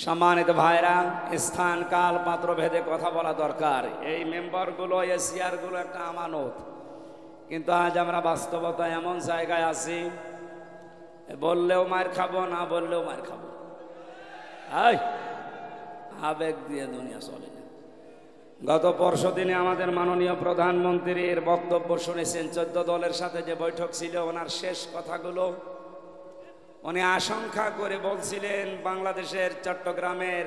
সম্মানিত ভাইরা, স্থান কাল পাত্র ভেদে কথা বলা দরকার। এই মেম্বারগুলো, এই চেয়ারগুলো একটা আমানত, কিন্তু আজ আমরা বাস্তবতা এমন জায়গায় আছি, বললেও মার খাবো, না বললেও মার খাবো। আবেগ দিয়ে দুনিয়া চলে না। গত পরশু দিনে আমাদের মাননীয় প্রধানমন্ত্রীর বক্তব্য শুনেছেন। 14 দলের সাথে যে বৈঠক ছিল, ওনার শেষ কথাগুলো উনি আশঙ্কা করে বলছিলেন, বাংলাদেশের চট্টগ্রামের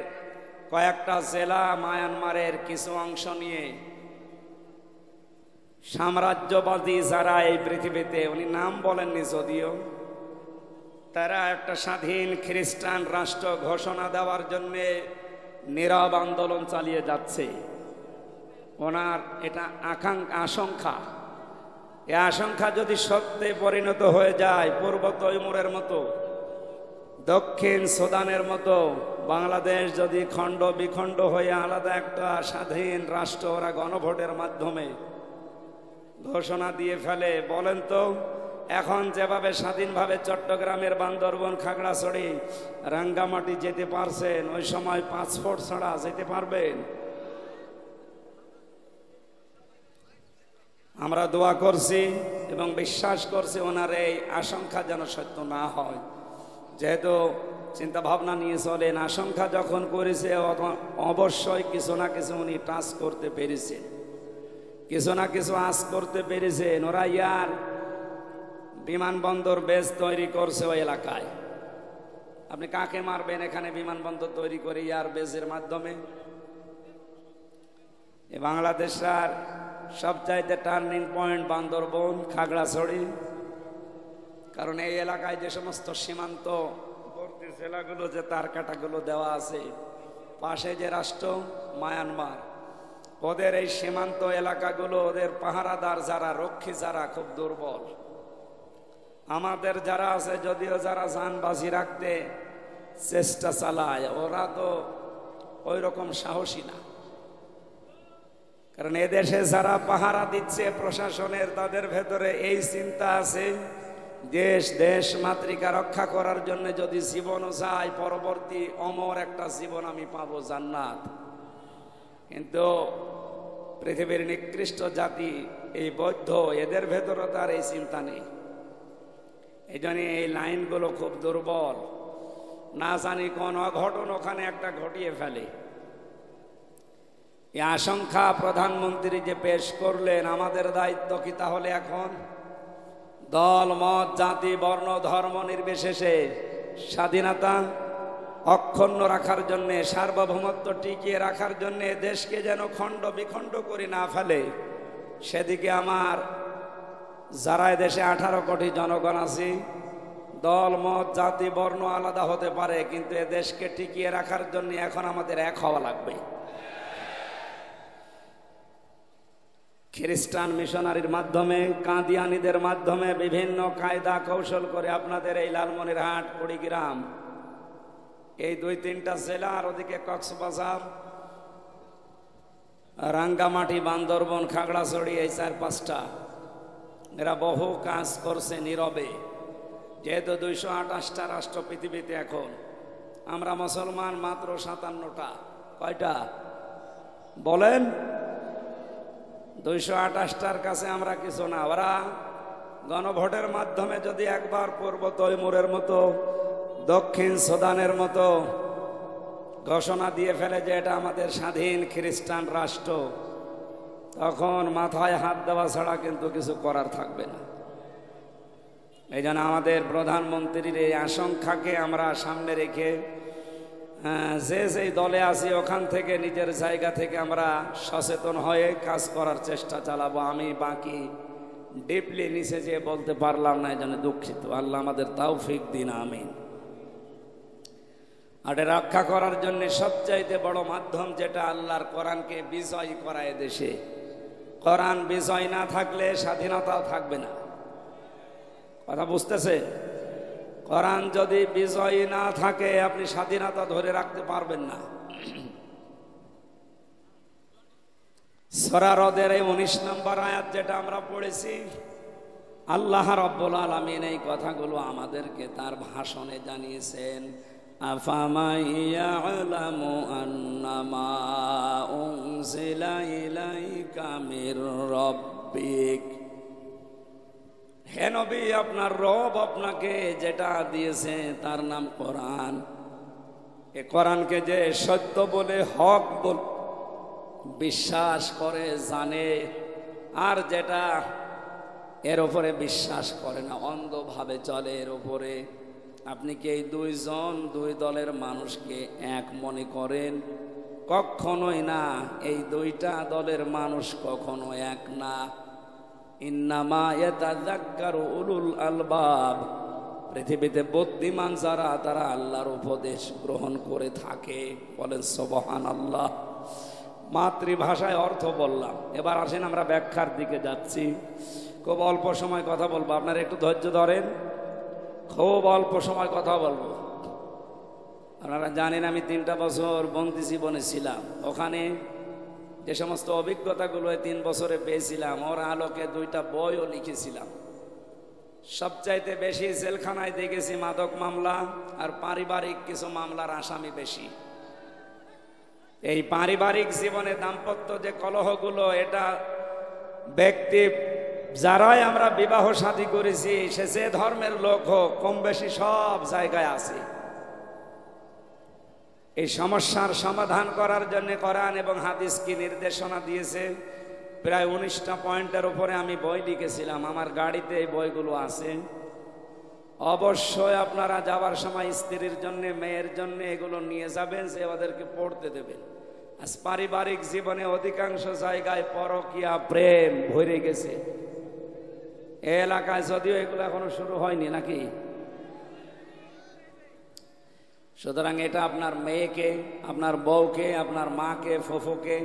কয়েকটা জেলা মায়ানমারের কিছু অংশ নিয়ে সাম্রাজ্যবাদী যারা এই পৃথিবীতে, উনি নাম বলেননি যদিও, তারা একটা স্বাধীন খ্রিস্টান রাষ্ট্র ঘোষণা দেওয়ার জন্যে নীরব আন্দোলন চালিয়ে যাচ্ছে। ওনার এটা আশঙ্কা। এই আশঙ্কা যদি সত্যি পরিণত হয়ে যায়, পূর্ব তৈমুরের মতো, দক্ষিণ সুদানের মতো বাংলাদেশ যদি খণ্ড বিখণ্ড হয়ে আলাদা একটা স্বাধীন রাষ্ট্র ওরা গণভোটের মাধ্যমে ঘোষণা দিয়ে ফেলে, বলেন তো এখন যেভাবে স্বাধীনভাবে চট্টগ্রামের বান্দরবন, খাগড়াছড়ি, রাঙ্গামাটি যেতে পারছেন, ওই সময় পাসপোর্ট ছাড়া যেতে পারবেন? আমরা দোয়া করছি এবং বিশ্বাস করছি ওনার এই আশঙ্কা যেন সত্য না হয়। যেহেতু চিন্তা ভাবনা নিয়ে চলেন, আশঙ্কা যখন করেছে অবশ্যই কিছু না কিছু উনি টাচ করতে পেরেছেন, কিছু না কিছু আঁচ করতে পেরেছেন। ওরা ইয়ার বিমানবন্দর বেস তৈরি করছে ওই এলাকায়। আপনি কাকে মারবেন এখানে বিমানবন্দর তৈরি করে ইয়ার বেসের মাধ্যমে? বাংলাদেশের সবচাইতে টার্নিং পয়েন্ট বান্দরবন, খাগড়াছড়ি, কারণ এই এলাকায় যে সমস্ত সীমান্তবর্তী জেলাগুলো, যে তার কাটাগুলো দেওয়া আছে, পাশে যে রাষ্ট্র মায়ানমার, ওদের এই সীমান্ত এলাকাগুলো, ওদের পাহারাদার যারা, রক্ষী যারা, খুব দুর্বল। আমাদের যারা আছে, যদিও যারা জান বাজি রাখতে চেষ্টা চালায়, ওরা তো ওই রকম সাহসী না। কারণ এদেশে যারা পাহারা দিচ্ছে প্রশাসনের, তাদের ভেতরে এই চিন্তা আছে, দেশ মাতৃকা রক্ষা করার জন্য যদি জীবনও চাই, পরবর্তী অমর একটা জীবন আমি পাবো, জান্নাত। কিন্তু পৃথিবীর নিকৃষ্ট জাতি এই বৌদ্ধ, এদের ভেতরে তার এই চিন্তা নেই। এই জন্য এই লাইনগুলো খুব দুর্বল। না জানি কোন অঘটন ওখানে একটা ঘটিয়ে ফেলে। এই আশঙ্কা প্রধানমন্ত্রী যে পেশ করলেন, আমাদের দায়িত্ব কি তাহলে এখন দল মত জাতি বর্ণ ধর্ম নির্বিশেষে স্বাধীনতা অক্ষুণ্ণ রাখার জন্যে, সার্বভৌমত্ব টিকিয়ে রাখার জন্যে, দেশকে যেন খণ্ড বিখণ্ড করে না ফেলে, সেদিকে আমার যারা দেশে 18 কোটি জনগণ আছে, দল মত জাতি বর্ণ আলাদা হতে পারে, কিন্তু এ দেশকে টিকিয়ে রাখার জন্য এখন আমাদের এক হওয়া লাগবে। খ্রিস্টান মিশনারির মাধ্যমে, কাদিয়ানীদের মাধ্যমে বিভিন্ন কায়দা কৌশল করে আপনাদের এই লালমনিরহাট, কুড়িগ্রাম, এই 2-3টা জেলা, আর ওদিকে কক্সবাজার, রাঙ্গামাটি, বান্দরবন, খাগড়াছড়ি, এই 4-5টা, এরা বহু কাজ করছে নীরবে। যেহেতু 228টা রাষ্ট্র পৃথিবীতে, এখন আমরা মুসলমান মাত্র 57টা। কয়টা বলেন? 228টার কাছে আমরা কিছু না। ওরা গণভোটের মাধ্যমে যদি একবার পূর্ব তৈমুরের মতো, দক্ষিণ সুদানের মতো ঘোষণা দিয়ে ফেলে যে এটা আমাদের স্বাধীন খ্রিস্টান রাষ্ট্র, তখন মাথায় হাত দেওয়া ছাড়া কিন্তু কিছু করার থাকবে না। এই জন্য আমাদের প্রধানমন্ত্রীর এই আশঙ্কাকে আমরা সামনে রেখে, যে যেই দলে আছি ওখান থেকে, নিজের জায়গা থেকে আমরা সচেতন হয়ে কাজ করার চেষ্টা চালাবো। আমি বাকি ডিপলি নিচে যেয়ে বলতে পারলাম না, এই জন্য দুঃখিত। আল্লাহ আমাদের তৌফিক দিন, আমিন। আর রক্ষা করার জন্য সবচাইতে বড় মাধ্যম যেটা, আল্লাহর কোরআনকে বিজয় করা। দেশে কোরআন বিজয় না থাকলে স্বাধীনতাও থাকবে না। কথা বুঝতেছে? কোরআন যদি বিজয় না থাকে, আপনি স্বাধীনতা ধরে রাখতে পারবেন না। সূরা রদের এই 19 নম্বর আয়াত যেটা আমরা পড়েছি, আল্লাহ রাব্বুল আলামিন এই কথাগুলো আমাদেরকে তার ভাষণে জানিয়েছেন। আফামান ইয়ালামু আন্নামা উনজিলা ইলাইকা মির রাব্বিক, হে নবী আপনার রব আপনাকে যেটা দিয়েছে তার নাম কোরআন। এ কোরআনকে যে সত্য বলে হক বল বিশ্বাস করে জানে, আর যেটা এর উপরে বিশ্বাস করে না অন্ধভাবে চলে এর উপরে, আপনি কি এই দুই দলের মানুষকে এক মনে করেন? কখনোই না, এই দুইটা দলের মানুষ কখনো এক না। ইন্নামা ইয়াতাযাক্কারু উলুল আলবাব, পৃথিবীতে বুদ্ধিমান যারা তারা আল্লাহর উপদেশ গ্রহণ করে থাকে। বলেন সুবহানাল্লাহ। মাতৃভাষায় অর্থ বললাম, এবার আসেন আমরা ব্যাখ্যার দিকে যাচ্ছি। খুব অল্প সময় কথা বলবো, আপনারা একটু ধৈর্য ধরেন, খুব অল্প সময় কথা বলবো। আপনারা জানেন আমি 3টা বছর বন্দি জীবনে ছিলাম, ওখানে যে সমস্ত অভিজ্ঞতাগুলো 3 বছরে পেয়েছিলাম ওর আলোকে 2টা বইও লিখেছিলাম। সবচাইতে বেশি জেলখানায় দেখেছি মাদক মামলা আর পারিবারিক কিছু মামলার আসামি বেশি। এই পারিবারিক জীবনে দাম্পত্য যে কলহগুলো, এটা ব্যক্তি যারাই আমরা বিবাহ শাদী করেছি সে যে ধর্মের লোক হোক কম বেশি সব জায়গায় আছে। এই সমস্যার সমাধান করার জন্য কোরআন এবং হাদিস কি নির্দেশনা দিয়েছে, প্রায় 19টা পয়েন্টের উপরে আমি বই লিখেছিলাম, আমার গাড়িতে এই বইগুলো আছে। অবশ্যই আপনারা যাবার সময় স্ত্রীর জন্য মেয়ের জন্য এগুলো নিয়ে যাবেন, যে ওদেরকে পড়তে দেবেন। আজ পারিবারিক জীবনে অধিকাংশ জায়গায় পরকীয়া প্রেম ভরে গেছে। এই এলাকায় যদিও এগুলো এখনো শুরু হয়নি নাকি। সুতরাং এটা আপনার মেয়েকে, আপনার বউকে, আপনার মাকে, ফুফুকে,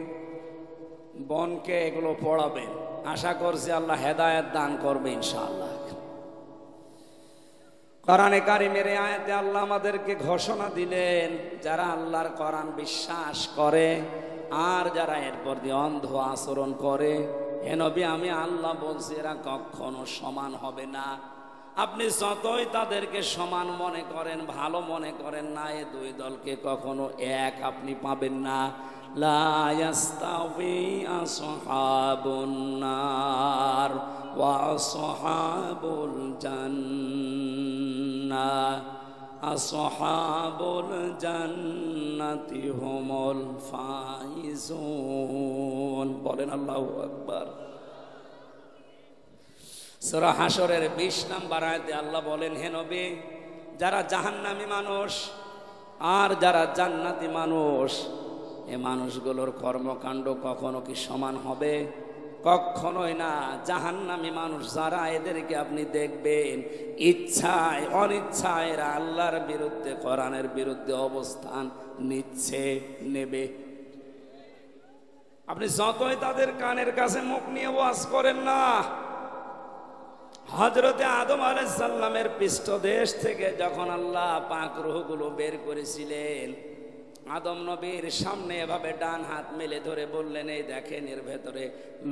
বোনকে এগুলো পড়াবেন। আশা করছি আল্লাহ হেদায়েত দান করবে ইনশাআল্লাহ। কোরআনে কারিমের আয়াতে আল্লাহ আমাদেরকে ঘোষণা দিলেন, যারা আল্লাহর কোরআন বিশ্বাস করে আর যারা এরপর দিয়ে অন্ধ আচরণ করে, হে নবী আমি আল্লাহ বলছি এরা কখনো সমান হবে না। আপনি যতই তাদেরকে সমান মনে করেন, ভালো মনে করেন না, এ 2 দলকে কখনো এক আপনি পাবেন না। লা ইয়াস্তাউই আসহাবুন নার ওয়া আসহাবুল জান্নাহ, আসহাবুল জান্নাতি হুমুল ফাইজুন। বলেন আল্লাহু আকবার। সূরা হাশরের 20 নম্বর আয়াতে আল্লাহ বলেন, হে নবী যারা জাহান্নামী মানুষ আর যারা জান্নাতি মানুষ, এ মানুষগুলোর কর্মকাণ্ড কখনো কি সমান হবে? কখনোই না। জাহান্নামী মানুষ যারা, এদেরকে আপনি দেখবেন ইচ্ছায় অনিচ্ছায় এরা আল্লাহর বিরুদ্ধে, কোরআনের বিরুদ্ধে অবস্থান নেবে। আপনি যতই তাদের কানের কাছে মুখ নিয়ে ওয়াজ করেন না, হযরতে আদম আলাইহিস সালামের পৃষ্ঠদেশ থেকে যখন আল্লাহ পাক রূহগুলো বের করেছিলেন, আদম নবীর সামনে এভাবে ডান হাত মেলে ধরে বললেন, এই দেখেন এর ভেতরে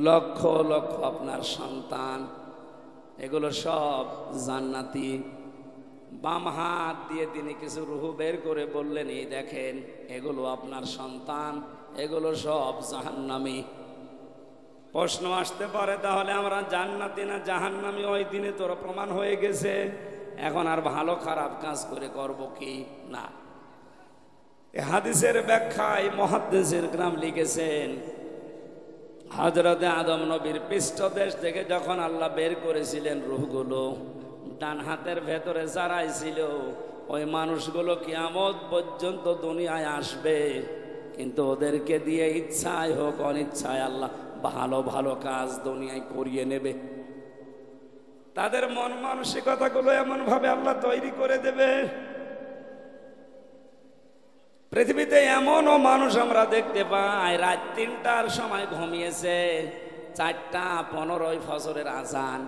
লক্ষ লক্ষ আপনার সন্তান, এগুলো সব জান্নাতি। বাম হাত দিয়ে তিনি কিছু রূহ বের করে বললেন, এই দেখেন এগুলো আপনার সন্তান, এগুলো সব জাহান্নামী। প্রশ্ন আসতে পারে, তাহলে আমরা জান্নাতি না জাহান্নামী? ওই দিনে তোর প্রমাণ হয়ে গেছে, এখন আর ভালো খারাপ কাজ করে করব কি না। এই হাদিসের ব্যাখ্যায় মুহাদ্দিসের গ্রাম লিখেছেন, হযরতে আদম নবীর পৃষ্ঠদেশ থেকে যখন আল্লাহ বের করেছিলেন রূহগুলো, ডান হাতের ভেতরে যারাই ছিল ওই মানুষগুলো কিয়ামত পর্যন্ত দুনিয়ায় আসবে, কিন্তু ওদেরকে দিয়ে ইচ্ছায় হোক অনিচ্ছায় আল্লাহ ভালো ভালো কাজ দুনিয়ায় করিয়ে নেবে। তাদের মন মানসিকতাগুলো এমন ভাবে আল্লাহ তৈরি করে দেবে। পৃথিবীতে এমনও মানুষ আমরা দেখতে পাই, রাত 3টার সময় ঘুমিয়েছে, 4:15 ফজরের আজান,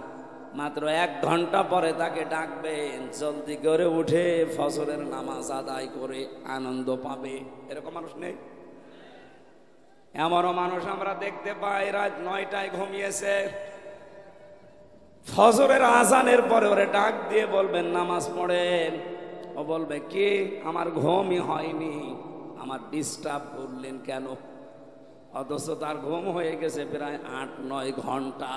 মাত্র 1 ঘন্টা পরে তাকে ডাকবেন, জলদি করে উঠে ফজরের নামাজ আদায় করে আনন্দ পাবে। এরকম মানুষ নেই? এমনও মানুষ আমরা দেখতে পাই, রাত 9টায় ঘুমিয়েছে, ফজরের আজানের পরে ওরে ডাক দিয়ে বলবেন নামাজ পড়েন, ও বলবে কি আমার ঘুমই হয়নি, আমার ডিস্টার্ব করলেন কেন? অথচ তার ঘুম হয়ে গেছে প্রায় ৮-৯ ঘন্টা।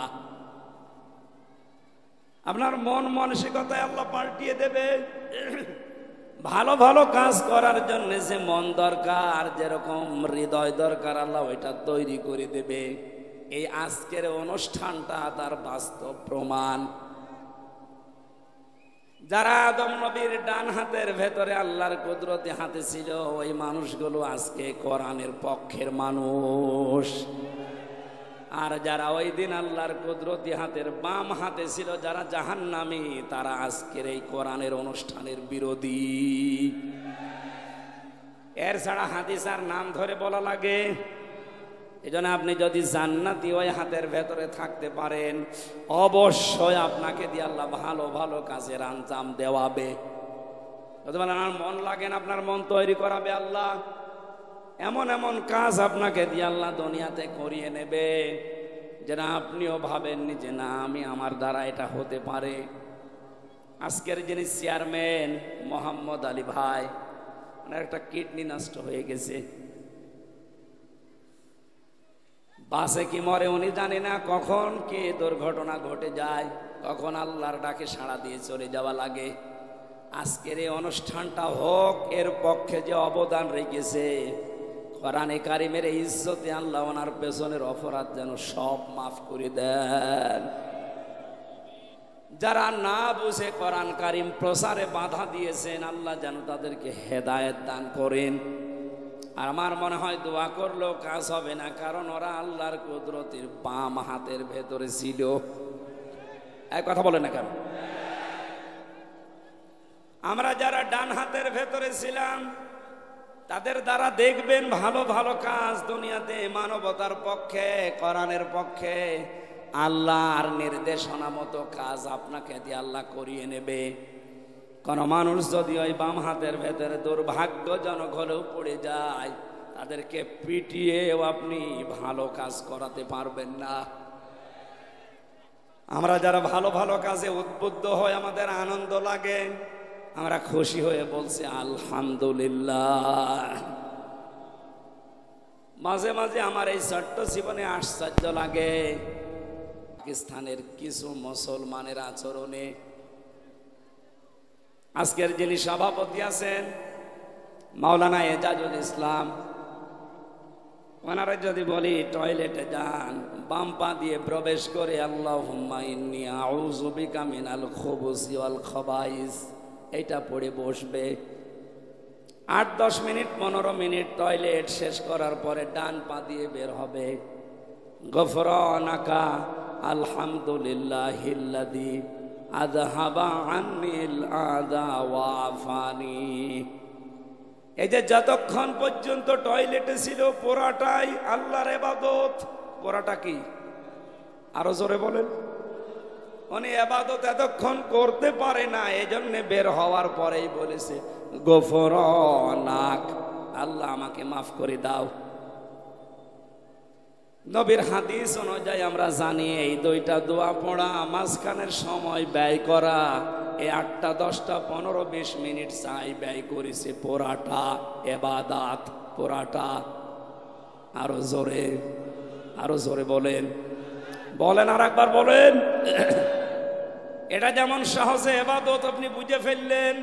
আপনার মন মানসিকতায় আল্লাহ পাল্টিয়ে দেবে। ভালো ভালো কাজ করার জন্য যে মন দরকার, যেরকম হৃদয় দরকার, আল্লাহ ওইটা তৈরি করে দেবে। এই আজকের অনুষ্ঠানটা তার বাস্তব প্রমাণ। যারা আদম নবীর ডান হাতের ভেতরে আল্লাহর কুদরতি হাতে ছিল, ওই মানুষগুলো আজকে কোরআনের পক্ষের মানুষ। আর যারা ওই দিন আল্লাহর কুদরতি হাতের বাম হাতে ছিল, যারা জাহান্নামী, তারা আজকের এই কোরআনের অনুষ্ঠানের বিরোধী। এর ছাড়া হাদিস আর নাম ধরে বলা লাগে। এজন্য আপনি যদি জান্নাতি ওই হাতের ভেতরে থাকতে পারেন, অবশ্যই আপনাকে দিয়ে আল্লাহ ভালো ভালো কাজের আঞ্জাম দেওয়াবে। আমার মন লাগেন, আপনার মন তৈরি করাবে আল্লাহ। এমন এমন কাজ আপনাকে দিয়ে আল্লাহ দুনিয়াতে করিয়ে নেবে যেন আপনিও ভাবেননি যে না, আমি আমার দ্বারা এটা হতে পারে। আজকের যিনি চেয়ারম্যান মোহাম্মদ আলী ভাই, ওনার একটা কিডনি নষ্ট হয়ে গেছে। বাসে কি মরে উনি জানে না, কখন কে দুর্ঘটনা ঘটে যায়, কখন আল্লাহর ডাকে সাড়া দিয়ে চলে যাওয়া লাগে। আজকের এই অনুষ্ঠানটা হোক, এর পক্ষে যে অবদান রেখেছে কোরআনে কারিমের এই ইজ্জতে আল্লাহ ওনার পেছনের অপরাধ যেন সব মাফ করে দেন। যারা না বুঝে কোরআন কারিম প্রচারে বাধা দিয়েছেন, আল্লাহ যেন তাদেরকে হেদায়েত দান করেন। আর আমার মনে হয় দোয়া করলেও কাজ হবে না, কারণ ওরা আল্লাহর কুদরতের বাম হাতের ভেতরে ছিল। এক কথা বলে না কেন? আমরা যারা ডান হাতের ভেতরে ছিলাম, তাদের দ্বারা দেখবেন ভালো ভালো কাজ দুনিয়াতে মানবতার পক্ষে, কোরআনের পক্ষে, আল্লাহর নির্দেশনা মতো কাজ আপনাকে দিয়ে আল্লাহ করিয়ে নেবে। কোন মানুষ যদি ওই বাম হাতের ভেতরে দুর্ভাগ্যজনক হলেও পড়ে যায়, তাদেরকে পিটিয়েও আপনি ভালো কাজ করাতে পারবেন না। আমরা যারা ভালো ভালো কাজে উদ্বুদ্ধ হই, আমাদের আনন্দ লাগে, আমরা খুশি হয়ে বলছি আলহামদুলিল্লাহ। মাঝে মাঝে আমার এই ছোট্ট জীবনে আশ্চর্য লাগে পাকিস্তানের কিছু মুসলমানের আচরণে। আজকের যিনি সভাপতি আছেন মাওলানা এজাজুল ইসলাম, ওনারা যদি বলি টয়লেটে যান, বাম পা দিয়ে প্রবেশ করে আল্লাহুম্মা ইন্নী আউযু বিকা মিনাল খুবুসি ওয়াল খাবাইস, এইটা পড়ে বসবে। ৮-১০ মিনিট ১৫ মিনিট টয়লেট শেষ করার পরে ডান পা দিয়ে বের হবে, গফরানাকা আলহামদুলিল্লাহিল্লাযী আযহাবা আন্নিল আযা ওয়া আফানি। এই যে যতক্ষণ পর্যন্ত টয়লেটে ছিল পুরাটাই আল্লাহর ইবাদত। পুরাটা কি? আরো জোরে বলেন। উনি ইবাদত এতক্ষণ করতে পারে না, এজন্য বের হওয়ার পরেই বলেছে গফরানাক, আল্লাহ আমাকে মাফ করে দাও। নবীর হাদিস অনুযায়ী আমরা জানি এই দুইটা দোয়া পড়া, মাঝখানের সময় ব্যয় করা, এই 8টা 10টা 15-20 মিনিট চাই ব্যয় করেছে পুরাটা ইবাদত, পুরাটা। আরো জোরে, আরো জোরে বলেন, বলেন আর একবার বলেন। এটা যেমন সহজে ইবাদত আপনি বুঝে ফেললেন,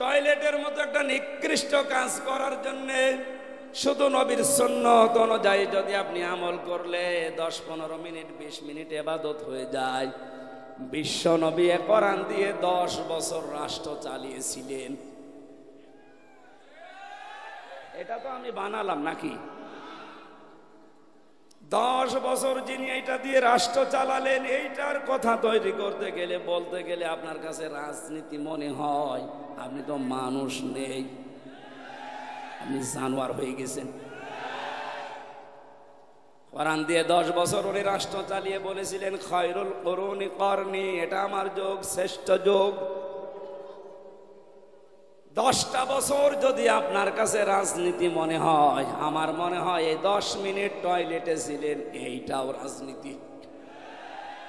টয়লেটের মতো একটা নিকৃষ্ট কাজ করার জন্য শুধু নবীর সুন্নাত অনুযায়ী যদি আপনি আমল করলে 10-15 মিনিট 20 মিনিট ইবাদত হয়ে যায়। বিশ্ব নবী কোরআন দিয়ে 10 বছর রাষ্ট্র চালিয়েছিলেন। এটা তো আমি বানালাম নাকি? 10 বছর যিনি এটা দিয়ে রাষ্ট্র চালালেন, এইটার কথা তৈরি করতে গেলে, বলতে গেলে আপনার কাছে রাজনীতি মনে হয়। আপনি তো মানুষ নেই, আপনি জানোয়ার হয়ে গেছেন। কোরআন দিয়ে 10 বছর উনি রাষ্ট্র চালিয়ে বলেছিলেন খায়রুল কুরুনি করনি, এটা আমার যুগ, শ্রেষ্ঠ যুগ। 10টা বছর যদি আপনার কাছে রাজনীতি মনে হয়, আমার মনে হয় এই 10 মিনিট টয়লেটে ছিলেন, এইটাও রাজনীতি।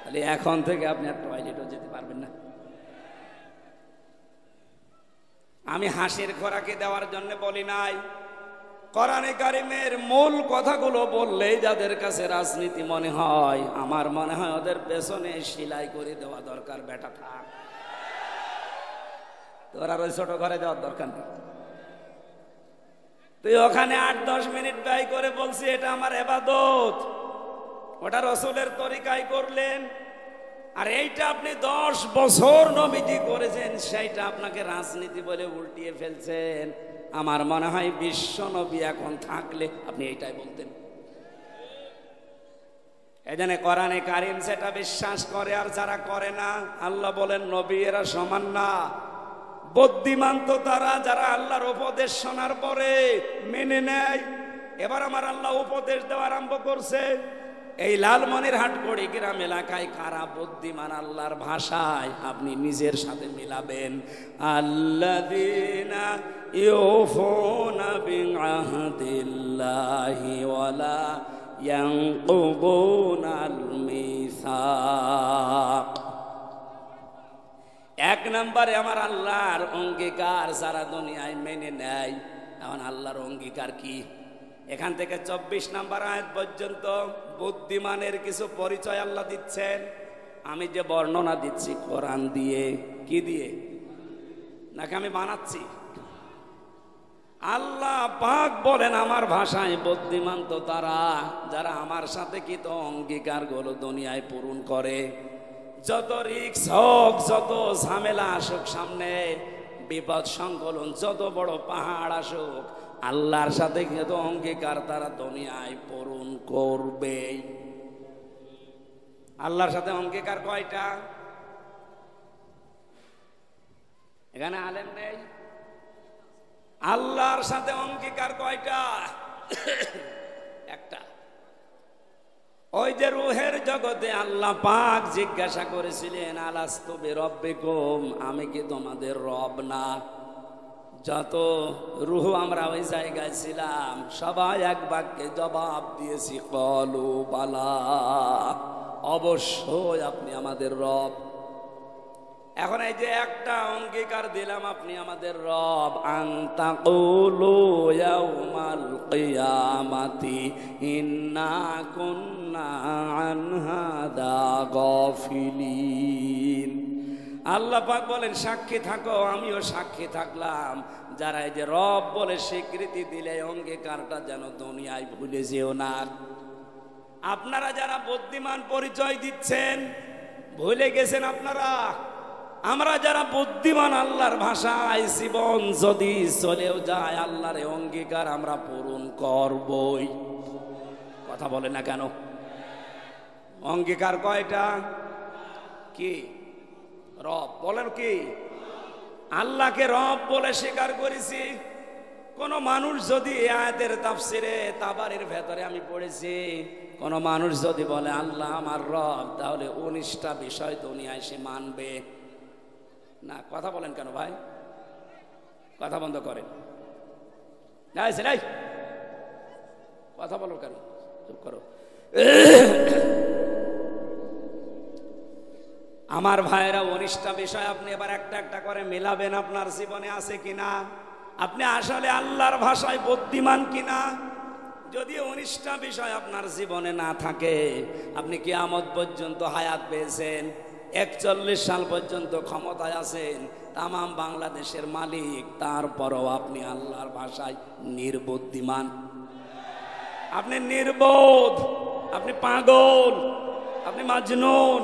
তাহলে এখন থেকে আপনি আর টয়লেটও যেতে পারবেন না। আমি হাসির খোরাকি দেওয়ার জন্য বলি নাই। কোরআনে কারিমের মূল কথাগুলো বললেই যাদের কাছে রাজনীতি মনে হয়, আমার মনে হয় ওদের পেছনে সেলাই করে দেওয়া দরকার। বেটা থাক, তোর আর ওই ছোট ঘরে যাওয়ার দরকার নেই। তুই ওখানে 8-10 মিনিট ব্যয় করে বলছি এটা আমার ইবাদত, ওটা রসুলের তরিকায় করলেন। আর এইটা আপনি 10 বছর নবীজি করেছেন, সেইটা আপনাকে রাজনীতি বলে উল্টিয়ে ফেলছেন। আমার মনে হয় বিশ্ব নবী এখন থাকলে আপনি এইটাই বলতেন। এই জন্য কোরআনে কারিম সেটা বিশ্বাস করে আর যারা করে না, আল্লাহ বলেন নবী এরা সমান না। বুদ্ধিমান তো তারা যারা আল্লাহর উপদেশ শোনার পরে মেনে নেয়। এবার আমার আল্লাহ উপদেশ দেওয়া আরম্ভ করছে। এই লালমনিরহাট কুড়িগ্রাম এলাকায় কারা বুদ্ধিমান আল্লাহর ভাষায় আপনি নিজের সাথে মিলাবেন। আল্লাযীনা ইউফুনা বিআহদিল্লাহি ওয়ালা ইয়ানকুবুনাল মিসাক। এক নম্বরে আমার আল্লাহর অঙ্গীকার যারা দুনিয়ায় মেনে নেয়। এখন আল্লাহর অঙ্গীকার কি? এখান থেকে 24 নম্বর আয়াত পর্যন্ত বুদ্ধিমানের কিছু পরিচয় আল্লাহ দিচ্ছেন। আমি যে বর্ণনা দিচ্ছি কোরআন দিয়ে, কি দিয়ে নাকি আমি বানাচ্ছি? আল্লাহ পাক বলেন আমার ভাষায় বুদ্ধিমান তো তারা যারা আমার সাথে কি তো অঙ্গীকার গুলো দুনিয়ায় পূরণ করে। যত রিস্ক হোক, যত ঝামেলা আসুক সামনে, বিপদ সংকলন, যত বড় পাহাড় আসুক, আল্লাহর সাথে কিন্তু অঙ্গীকার তারা দুনিয়ায় পূরণ করবে। আল্লাহর সাথে অঙ্গীকার কয়টা? এখানে আলেম নেই। আল্লাহর সাথে অঙ্গীকার কয়টা? একটা। ওই যে রুহের জগতে আল্লাহ পাক জিজ্ঞাসা করেছিলেন আলাস্তু বিরব্বিকুম, আমি কি তোমাদের রব না? যত রুহ আমরা ওই জায়গায় ছিলাম সবাই এক বাক্যে জবাব দিয়েছি ক্বালু বালা, অবশ্যই আপনি আমাদের রব। এখন এই যে একটা অঙ্গীকার দিলাম আপনি আমাদের রব, আনতাকুলু ইয়াউমাল কিয়ামাতি ইন্না কুন্না আন হাদা গাফিলিন। আল্লাহ পাক বলেন সাক্ষী থাকো, আমিও সাক্ষী থাকলাম। যারা এই যে রব বলে স্বীকৃতি দিলে অঙ্গীকারটা যেন দুনিয়ায় ভুলে যেও না। আপনারা যারা বুদ্ধিমান পরিচয় দিচ্ছেন ভুলে গেছেন আপনারা। আমরা যারা বুদ্ধিমান আল্লাহর ভাষায় জীবন যদি চলেও যায় আল্লাহর অঙ্গীকার আমরা পূরণ করবই। কথা বলে না কেন? অঙ্গীকার কয়টা? কি? রব বলেন কি? আল্লাহকে রব বলে স্বীকার করেছি। কোন মানুষ যদি আয়াতের তাফসিরে তাবারির ভেতরে আমি পড়েছি, কোন মানুষ যদি বলে আল্লাহ আমার রব, তাহলে 19টা বিষয় দুনিয়ায় সে মানবে না। কথা বলেন কেন ভাই? কথা বন্ধ করেন। কথা বলো কেন? চুপ করো। আমার ভাইয়েরা 19টা বিষয় আপনি এবার একটা একটা করে মেলাবেন আপনার জীবনে আছে কিনা, আপনি আসলে আল্লাহর ভাষায় বুদ্ধিমান কিনা। যদি 19টা বিষয় আপনার জীবনে না থাকে, আপনি কিয়ামত পর্যন্ত হায়াত পেয়েছেন, 41 সাল পর্যন্ত ক্ষমতায় আছেন, তামাম বাংলাদেশের মালিক, তারপরও আপনি আল্লাহর ভাষায় নির্বুদ্ধিমান। আপনি নির্বোধ, আপনি পাগল, আপনি মাজনুন।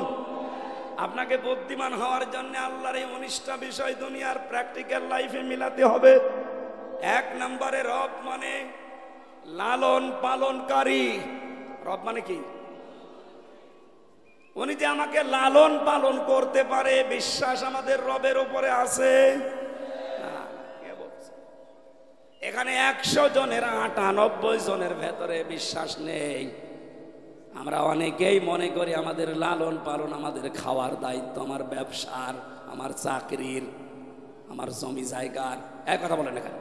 আপনাকে বুদ্ধিমান হওয়ার জন্য আল্লাহর এই 19টা বিষয় দুনিয়ার প্র্যাকটিক্যাল লাইফে মিলাতে হবে। 1 নম্বরে রব মানে লালন পালনকারী। রব মানে কি? উনি যে আমাকে লালন পালন করতে পারে, বিশ্বাস আমাদের রবের উপরে আছে? এখানে 100 জনের 98 জনের ভেতরে বিশ্বাস নেই। আমরা অনেকেই মনে করি আমাদের লালন পালন আমাদের খাওয়ার দায়িত্ব, আমার ব্যবসার, আমার চাকরির, আমার জমি জায়গার। এক কথা বলেন এখানে।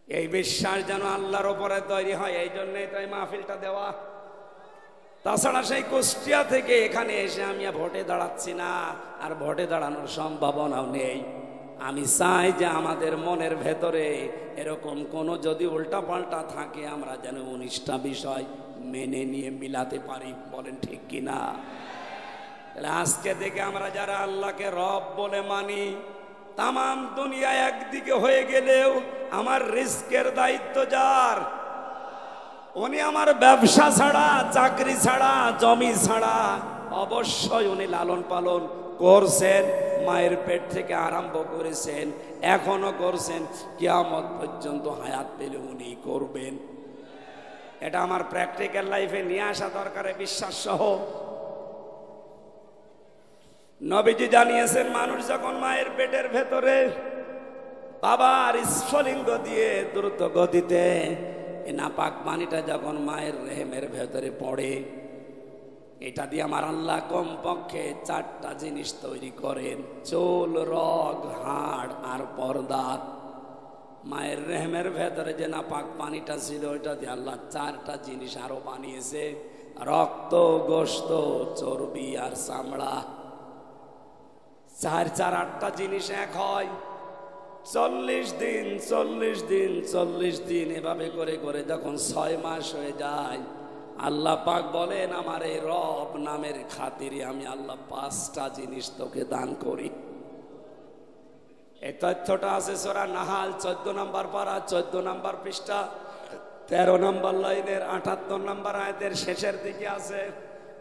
এই বিশ্বাস যেন আল্লাহর উপরে তৈরি হয়, এই জন্যই তো এই মাহফিলটা দেওয়া। তাছাড়া সেই কুষ্টিয়া থেকে এখানে এসে আমি ভোটে দাঁড়াচ্ছি না, আর ভোটে দাঁড়ানোর সম্ভাবনাও নেই। আমি চাই যে আমাদের মনের ভেতরে এরকম কোনো যদি উল্টাপাল্টা থাকে আমরা যেন 19টা বিষয় মেনে নিয়ে মিলাতে পারি। বলেন ঠিক কিনা? তাহলে আজকে থেকে আমরা যারা আল্লাহকে রব বলে মানি, তামাম দুনিয়া একদিকে হয়ে গেলেও আমার রিস্কের দায়িত্ব যার, উনি আমার ব্যবসা ছাড়া, চাকরি ছাড়া, জমি ছাড়া অবশ্যই উনি লালন পালন করছেন। মায়ের পেট থেকে আরম্ভ করেছেন, এখনো করছেন, কিয়ামত পর্যন্ত হায়াত পেলে উনি করবেন। এটা আমার প্র্যাকটিক্যাল লাইফে নিয়ে আসা দরকার বিশ্বাস সহ। নবীজি জানিয়েছেন, মানুষ যখন মায়ের পেটের ভেতরে বাবার স্ফলিঙ্গ দিয়ে দ্রুত গতিতে নাপাক পানিটা যখন মায়ের রেহেমের ভেতরে পড়ে, এটা দিয়ে আমার আল্লাহ কমপক্ষে 4টা জিনিস তৈরি করেন: চুল, রগ, হাড় আর পর্দা। মায়ের রেহেমের ভেতরে যে নাপাক পানিটা ছিল, ওইটা দিয়ে আল্লাহ 4টা জিনিস আরো বানিয়েছে: রক্ত, গোশত, চর্বি আর চামড়া। 4 4 8টা জিনিস এক হয়। 40 দিন 40 দিন 40 দিন এভাবে করে করে যখন 6 মাস হয়ে যায়, আল্লাহ পাক বলেন, আমার এই রব নামের খাতিরে আমি আল্লাহ 5টা জিনিস তোকে দান করি। এই তথ্যটা আছে সূরা নাহাল 14 নম্বর পারা 14 নম্বর পৃষ্ঠা 13 নম্বর লাইনের 78 নম্বর আয়াতের শেষের দিকে আছে।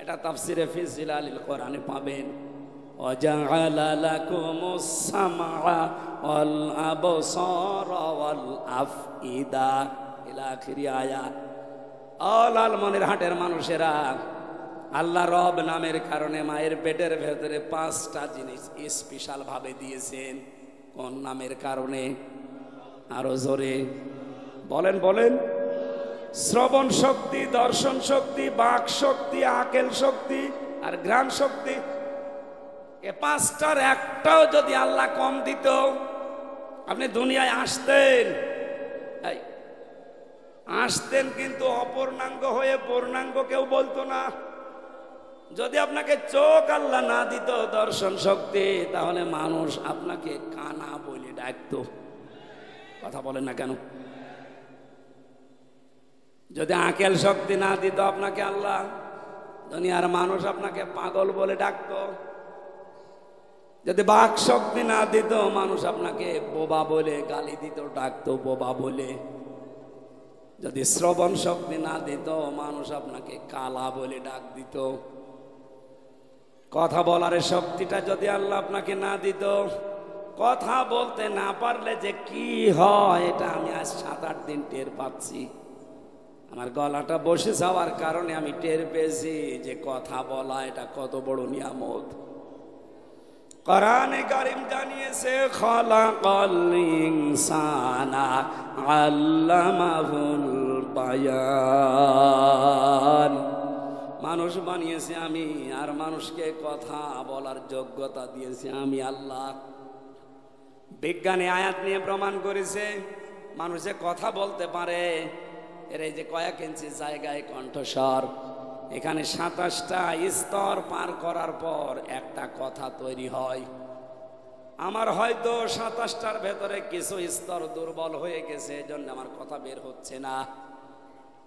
এটা তাফসিরে ফি জিলালিল কোরআনে পাবেন। وَجَعَلَ لَكُمُ السَّمْعَ وَالْأَبْصَارَ وَالْأَفْئِدَةَ ইলা আখিরি আয়াত। লালমনির হাটের মানুষেরা, আল্লাহ রব নামের কারণে মায়ের পেটের ভেতরে 5টা জিনিস স্পেশাল ভাবে দিয়েছেন। কোন নামের কারণে? আরো জোরে বলেন বলেন। শ্রবণ শক্তি, দর্শন শক্তি, বাক শক্তি, আকেল শক্তি আর ঘ্রাণ শক্তি। এ 5টার একটাও যদি আল্লাহ কম দিত, আপনি দুনিয়ায় আসতেন আসতেন কিন্তু অপূর্ণাঙ্গ হয়ে, পূর্ণাঙ্গ কেউ বলতো না। যদি আপনাকে চোখ আল্লাহ না দিত, দর্শন শক্তি, তাহলে মানুষ আপনাকে কানা বলে ডাকতো। কথা বলেন না কেন? যদি আকেল শক্তি না দিত আপনাকে আল্লাহ, দুনিয়ার মানুষ আপনাকে পাগল বলে ডাকতো। যদি বাক শক্তি না দিত, মানুষ আপনাকে বোবা বলে গালি দিত, ডাকতো বোবা বলে। যদি শ্রবণ শক্তি না দিত, মানুষ আপনাকে কালা বলে ডাক দিত। কথা বলার শক্তিটা যদি আল্লাহ আপনাকে না দিত, কথা বলতে না পারলে যে কি হয়, এটা আমি আজ 7-8 দিন টের পাচ্ছি। আমার গলাটা বসে যাওয়ার কারণে আমি টের পেয়েছি যে কথা বলা এটা কত বড় নিয়ামত। কোরআনে কারীম জানিয়েছে, খালাকাল ইনসানা আল্লামাহুল বায়ান। মানুষ বানিয়েছে আমি, আর মানুষকে কথা বলার যোগ্যতা দিয়েছে আমি আল্লাহ। বিজ্ঞানী আয়াত নিয়ে প্রমাণ করেছে মানুষে কথা বলতে পারে। এর এই যে কয়েক ইঞ্চি জায়গায় কণ্ঠস্বর, এখানে 27টা স্তর পার করার পর একটা কথা তৈরি হয়। আমার হয়তো 27টার ভেতরে কিছু স্তর দুর্বল হয়ে গেছে, এজন্য আমার কথা বের হচ্ছে না।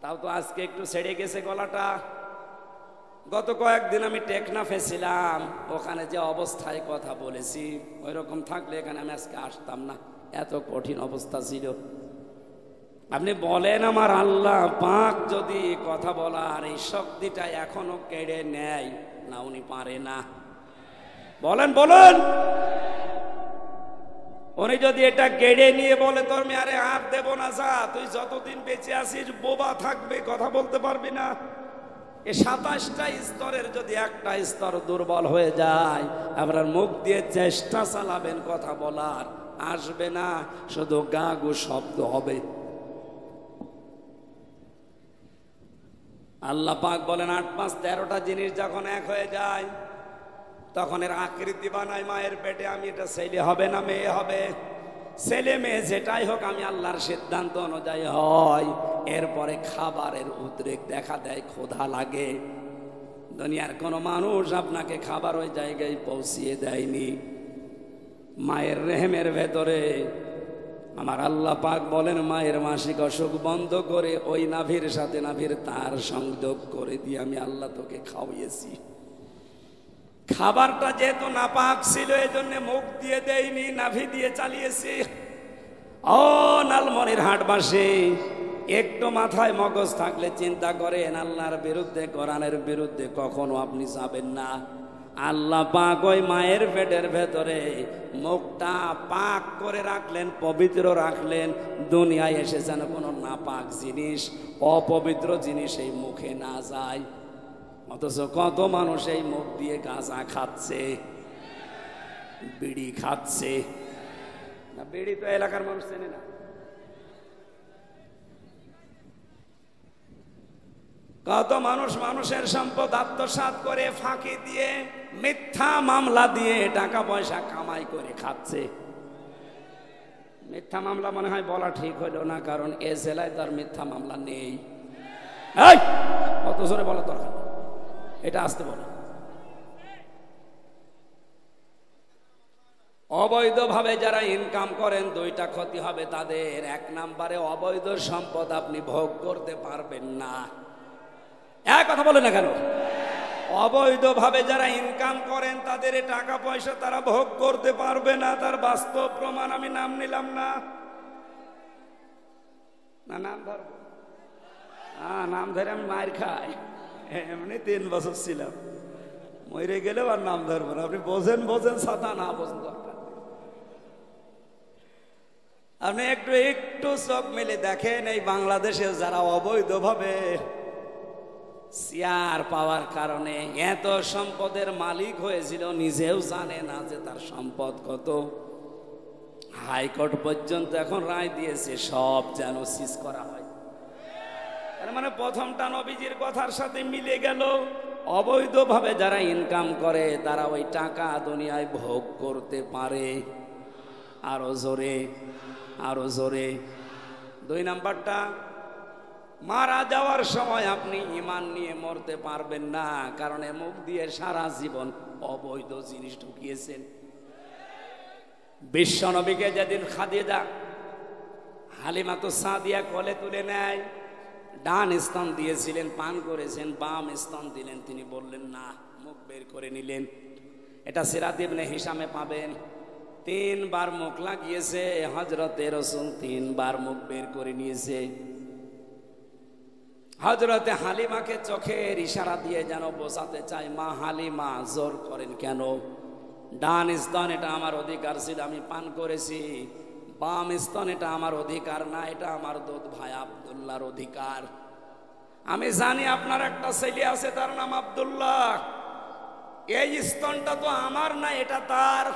তাও তো আজকে একটু ছেড়ে গেছে গলাটা। গত কয়েকদিন আমি টেকনাফে ছিলাম, ওখানে যে অবস্থায় কথা বলেছি, ওই রকম থাকলে এখানে আমি আজকে আসতাম না, এত কঠিন অবস্থা ছিল। আপনি বলেন, আমার আল্লাহ পাক যদি কথা বলার এই শক্তিটা এখনো কেড়ে নেয় না, উনি পারে না? বলেন বলেন। উনি যদি এটা কেড়ে নিয়ে বলে, তোর মেয়ারে হাত দেব না, যা, তুই যতদিন বেঁচে আছিস বোবা থাকবে, কথা বলতে পারবি না। এই 27টা স্তরের যদি একটা স্তর দুর্বল হয়ে যায়, আপনার মুখ দিয়ে চেষ্টা চালাবেন কথা বলার, আসবে না, শুধু গা গু শব্দ হবে। আল্লাহ পাক বলেন, 8 5 13টা জিনিস যখন এক হয়ে যায়, তখন এর আকৃতি বানায় মায়ের পেটে। আমি এটা ছেলে হবে না মেয়ে হবে, ছেলে মেয়ে যেটাই হোক আমি আল্লাহর সিদ্ধান্ত অনুযায়ী হয়। এরপরে খাবারের উদ্রেক দেখা দেয়, ক্ষুধা লাগে। দুনিয়ার কোনো মানুষ আপনাকে খাবার ওই জায়গায় পৌঁছিয়ে দেয়নি। মায়ের রেহেমের ভেতরে আমার আল্লাহ পাক বলেন মায়ের মাসিক অসুখ বন্ধ করে ওই নাভির সাথে নাভির তার সংযোগ করে দিয়ে আমি আল্লাহ তোকে খাওয়িয়েছি। খাবারটা যেহেতু নাপাক ছিল এই জন্য মুখ দিয়ে দেয়নি, নাভি দিয়ে চালিয়েছি। ও লালমনির হাটবাসী, একটু মাথায় মগজ থাকলে চিন্তা করেন, আল্লাহর বিরুদ্ধে কোরআনের বিরুদ্ধে কখনো আপনি যাবেন না। আল্লাহ পাক ওই মায়ের পেটের ভেতরে মুখটা পাক করে রাখলেন, পবিত্র রাখলেন, দুনিয়ায় এসে যেন কোনো নাপাক জিনিস, অপবিত্র জিনিস এই মুখে না যায়। অথচ কত মানুষ এই মুখ দিয়ে গাঁজা খাচ্ছে, বিড়ি খাচ্ছে। না, বিড়ি তো এলাকার মানুষ চেনে না। কত মানুষ মানুষের সম্পদ আত্মসাৎ করে ফাঁকি দিয়ে, মিথ্যা মামলা দিয়ে টাকা পয়সা কামাই করে খাচ্ছে। মিথ্যা মামলা মনে হয় বলা ঠিক হইল না, কারণ এ জেলায় তার মিথ্যা মামলা নেই। কত জোরে বলা দরকার, এটা আসতে বলো। অবৈধভাবে যারা ইনকাম করেন দুইটা ক্ষতি হবে তাদের। এক নম্বরে অবৈধ সম্পদ আপনি ভোগ করতে পারবেন না। এক কথা বলে না কেন? অবৈধভাবে যারা ইনকাম করেন তাদের টাকা পয়সা তারা ভোগ করতে পারবে না। তার বাস্তব প্রমাণ আমি নাম নিলাম না, না নাম ধরবো? নাম ধরে আমি মায়ের খাই, এমনি 3 বছর ছিলাম, মরে গেলেও আর নাম ধরবো না। আপনি বোঝেন বোঝেন, ছাতা না বোঝেন দরকার। আপনি একটু চোখ মেলে দেখেন, এই বাংলাদেশে যারা অবৈধভাবে চেয়ার পাওয়ার কারণে এত সম্পদের মালিক হয়েছিল, নিজেও জানে না যে তার সম্পদ কত। হাইকোর্ট পর্যন্ত এখন রায় দিয়েছে সব যেন সিজ করা হয়। তার মানে প্রথমটা নবীজির কথার সাথে মিলে গেল। অবৈধভাবে যারা ইনকাম করে তারা ওই টাকা দুনিয়ায় ভোগ করতে পারে। আরো জোরে, আরো জোরে। 2 নাম্বারটা, মারা যাওয়ার সময় আপনি ঈমান নিয়ে মরতে পারবেন না, কারণ মুখ দিয়ে সারা জীবন অবৈধ জিনিস ঢুকিয়েছেন। বিশ্বনবীকে যেদিন খাদিজা হালিমাতু সাদিয়া কোলে তুলে নেয়, ডান স্তন দিয়েছিলেন, পান করেছেন, বাম স্তন দিলেন, তিনি বললেন না, মুখ বের করে নিলেন। এটা সিরাত ইবনে হিশামে পাবেন। 3 বার মুখ লাগিয়েছে হযরতে রাসূল, 3 বার মুখ বের করে নিয়েছে। হযরতে হালিমাকে চোখের ইশারা দিয়ে যেন বোঝাতে চায়, মা হালিমা জোর করেন কেন? ডান স্তন এটা আমার অধিকার ছিল, আমি পান করেছি। বাম স্তন এটা আমার অধিকার না, এটা আমার দুধ ভাই আব্দুল্লাহর অধিকার। আমি জানি আপনার একটা ছেলে আছে, তার নাম আব্দুল্লাহ। এই স্তনটা তো আমার না, এটা তার।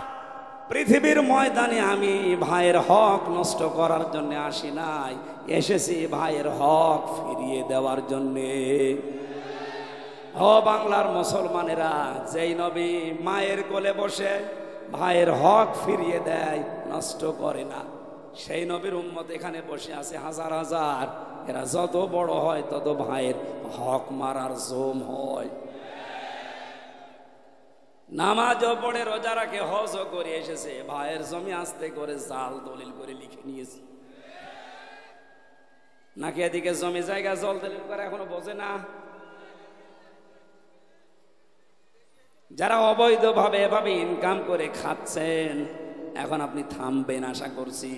পৃথিবীর ময়দানে আমি ভাইয়ের হক নষ্ট করার জন্য আসি নাই, এসেছি ভাইয়ের হক ফিরিয়ে দেওয়ার জন্যে। ও বাংলার মুসলমানেরা, যেই নবী মায়ের কোলে বসে ভাইয়ের হক ফিরিয়ে দেয়, নষ্ট করে না, সেই নবীর উম্মত এখানে বসে আছে হাজার হাজার। এরা যত বড় হয় তত ভাইয়ের হক মারার জম হয়। নামাজও পড়ে, রোজা রাখে, হজও করে এসেছে, ভাইয়ের জমি আস্তে করে জাল দলিল করে লিখে নিয়েছে। নাকি এদিকে জমি জায়গা জল দলিল করে এখনো বোঝে না? যারা অবৈধভাবে এভাবে ইনকাম করে খাচ্ছেন, এখন আপনি থামবেন আশা করছি,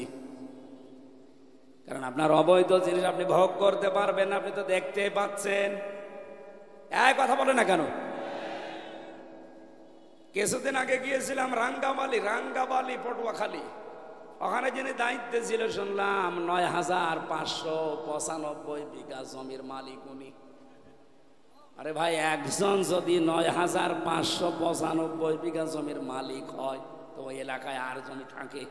কারণ আপনার অবৈধ জিনিস আপনি ভোগ করতে পারবেন না। আপনি তো দেখতে পাচ্ছেন। এক কথা বলে না কেন? কিছুদিন আগে গিয়েছিলাম রাঙ্গাবালি পটুয়াখালী। ওখানে যিনি দায়িত্বে ছিল শুনলাম ৯,৫৯৫ বিঘা জমির মালিক উনি। আরে ভাই, একজন যদি ৯,৫৯৫ বিঘা জমির মালিক হয় তো ওই এলাকায় আর জমি থাকে?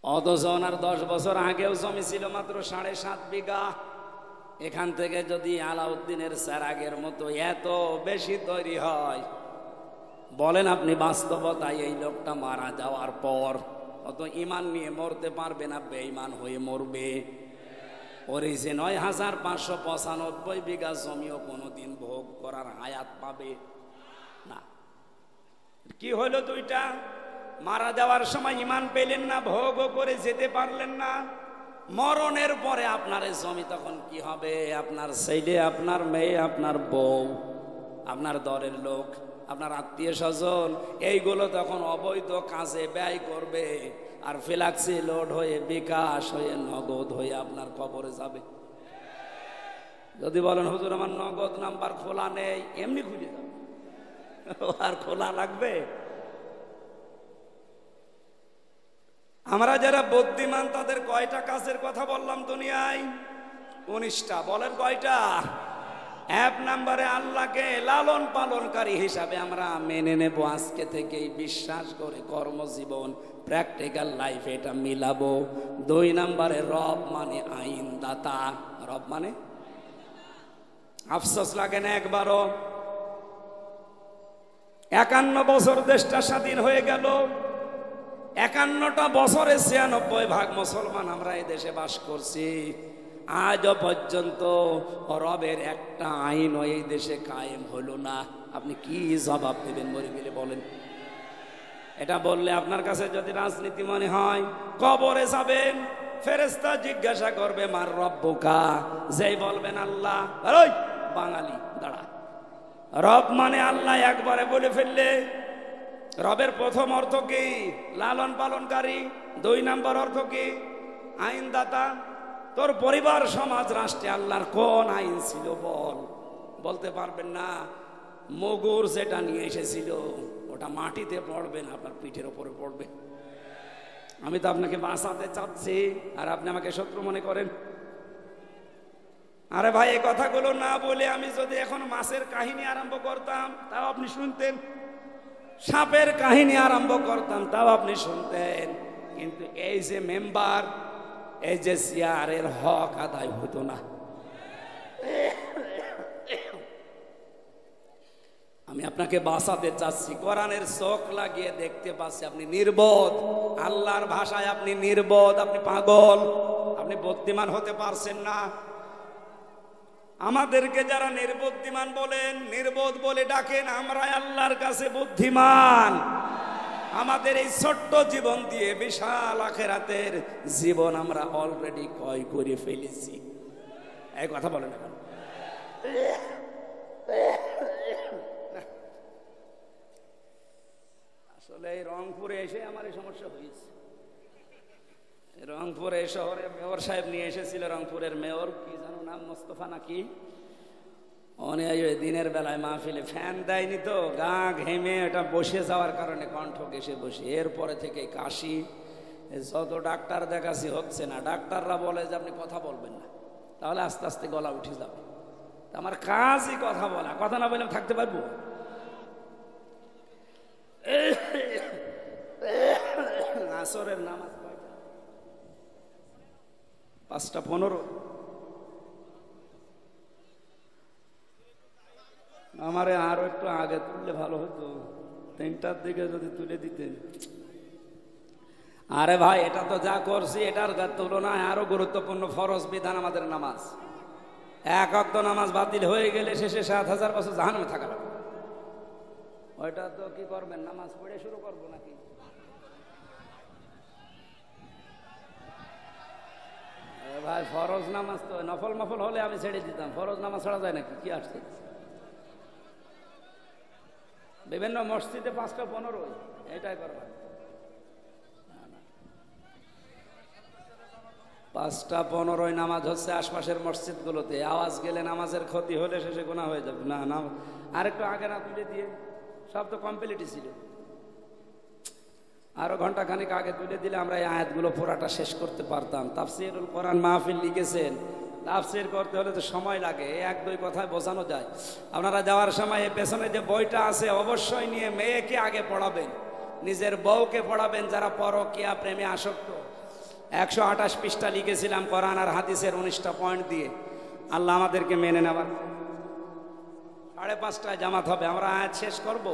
অথচ ওনার 10 বছর আগেও জমি ছিল মাত্র ৭.৫ বিঘা। এখান থেকে যদি আলাউদ্দিনের চেরাগের মতো এত বেশি তৈরি হয়, বলেন আপনি বাস্তবতায় এই লোকটা মারা যাওয়ার পর অত ঈমান নিয়ে মরতে পারবে না, বেঈমান হয়ে মরবে। ওর এই যে ৯,৫৯৫ বিঘা জমিও কোনোদিন ভোগ করার হায়াত পাবে না। কি হলো দুইটা? মারা যাওয়ার সময় ঈমান পেলেন না, ভোগও করে যেতে পারলেন না। মরণের পরে আপনার এই জমি তখন কি হবে? আপনার ছেলে, আপনার মেয়ে, আপনার বউ, আপনার দলের লোক, আপনার আত্মীয় স্বজন, এইগুলো তখন অবৈধ কাজে ব্যয় করবে, আর ফ্ল্যাক্সি লোড হয়ে, বিকাশ হয়ে, নগদ হয়ে আপনার কবরে যাবে। যদি বলেন হুজুর আমার নগদ নাম্বার খোলা নেই, এমনি খুঁজে যাবে, আর খোলা লাগবে? আমরা যারা বুদ্ধিমান তাদের কয়টা কাজের কথা বললাম দুনিয়ায়? 19টা। বলেন কয়টা? এক নম্বরে আল্লাহকে লালন পালনকারী হিসাবে আমরা মেনে নেব, আজকে থেকেই বিশ্বাস করে কর্মজীবন, প্র্যাকটিক্যাল লাইফ এটা মিলাবো। 2 নম্বরে রব মানে আইন দাতা। রব মানে, আফসোস লাগে না একবারও? 51 বছর দেশটা স্বাধীন হয়ে গেল, 51টা বছরে 96% মুসলমান আমরা এই দেশে বাস করছি। আজও পর্যন্ত রবের একটা আইনও এই দেশে কায়েম হলো না। আপনি কি জবাব দেবেন মরে গেলে বলেন? এটা বললে আপনার কাছে যদি রাজনীতি মনে হয়, কবরে যাবেন, ফেরেশতা জিজ্ঞাসা করবে মার রব্বুকা, যেই বলবেন আল্লাহ, ওই বাঙালি দাঁড়া, রব মানে আল্লাহ একবারে বলে ফেললে, রবের প্রথম অর্থ কি? লালন পালনকারী। 2 নম্বর অর্থ কি? আইনদাতা। তোর পরিবার, সমাজ, রাষ্ট্রে আল্লাহর কোন আইন ছিল বল? বলতে পারবেন না। মগুর যেটা নিয়ে এসেছিল ওটা মাটিতে পড়বে না, আপনার পিঠের ওপরে পড়বে। আমি তো আপনাকে বাঁচাতে চাচ্ছি, আর আপনি আমাকে শত্রু মনে করেন। আরে ভাই, এই কথাগুলো না বলে আমি যদি এখন মাছের কাহিনী আরম্ভ করতাম তাও আপনি শুনতেন, সাপের কাহিনী আরম্ভ করতাম তাও আপনি শুনতেন, কিন্তু এই যে মেম্বার, এই যে চেয়ারের হক আদায় হতো না। আমি আপনাকে বাঁচাতে চাচ্ছি, কোরআনের চোখ লাগিয়ে দেখতে পাচ্ছি আপনি নির্বোধ, আল্লাহর ভাষায় আপনি নির্বোধ, আপনি পাগল, আপনি বুদ্ধিমান হতে পারছেন না। আমাদেরকে যারা নির্বুদ্ধিমান বলেন, নির্বোধ বলে ডাকেন, আমরা আল্লাহর কাছে বুদ্ধিমান। আমাদের এই ছোট্ট জীবন দিয়ে বিশাল আখিরাতের জীবন আমরা অলরেডি ক্রয় করে ফেলেছি। এই কথা বলেন না। আসলে এই রংপুরে এসে আমার এই সমস্যা হয়েছে। রংপুরে শহরে মেয়র সাহেব নিয়ে এসেছিল, রংপুরের মেয়র কি জানো নাম, মোস্তফা নাকি, অনেক দিনের বেলায় মাহফিলে ফ্যান দেয়নি তো, গা ঘেমে এটা বসে যাওয়ার কারণে কণ্ঠ ঘেসে বসে, এরপরে থেকে কাশি, যত ডাক্তার দেখাচ্ছি হচ্ছে না। ডাক্তাররা বলে যে আপনি কথা বলবেন না, তাহলে আস্তে আস্তে গলা উঠে যাবে। আমার কাজই কথা বলা, কথা না বললে থাকতে পারবো? আসরের নামাজ 5:15। আমারে আরো একটু আগে তুললে ভালো হতো, 3টার দিকে যদি তুলে দিতেন। আরে ভাই, এটা তো যা করছি এটার তুলনায় আরো গুরুত্বপূর্ণ ফরজ বিধান আমাদের নামাজ। 1 ওয়াক্ত নামাজ বাতিল হয়ে গেলে শেষে 7000 বছর জাহান্নামে থাকা লাগবে। ওইটা তো কি করবেন, নামাজ পড়ে শুরু করবো নাকি? ভাই, ফরজ নামাজ তো, নফল মফল হলে আমি ছেড়ে দিতাম, ফরজ নামাজ ছাড়া যায় নাকি? কি আসছে বিভিন্ন মসজিদে 5:15, এটাই করবেন। 5:15 নামাজ হচ্ছে আশপাশের মসজিদগুলোতে। আওয়াজ গেলে নামাজের ক্ষতি হলে শেষে গুনাহ হয়ে যাবে। না না, আরেকটু আগে না তুলে দিয়ে, সব তো কমপ্লিটই ছিল, আরো ঘন্টা খানিক আগে তুলে দিলে আমরা এই আয়াতগুলো পুরাটা শেষ করতে পারতাম। তাফসিরুল কোরআন মাহফিল লিখেছেন, তাফসির করতে হলে তো সময় লাগে, 1-2 কথায় বোঝানো যায়। আপনারা যাওয়ার সময় পেছনে যে বইটা আছে অবশ্যই নিয়ে মেয়েকে আগে পড়াবেন, নিজের বউকে পড়াবেন যারা পরকীয়া প্রেমে আসক্ত। 128 পৃষ্ঠা লিখেছিলাম কোরআন আর হাদিসের 19টা পয়েন্ট দিয়ে। আল্লাহ আমাদেরকে মেনে নেবার। 5:30টায় জামাত হবে, আমরা আয়াত শেষ করব।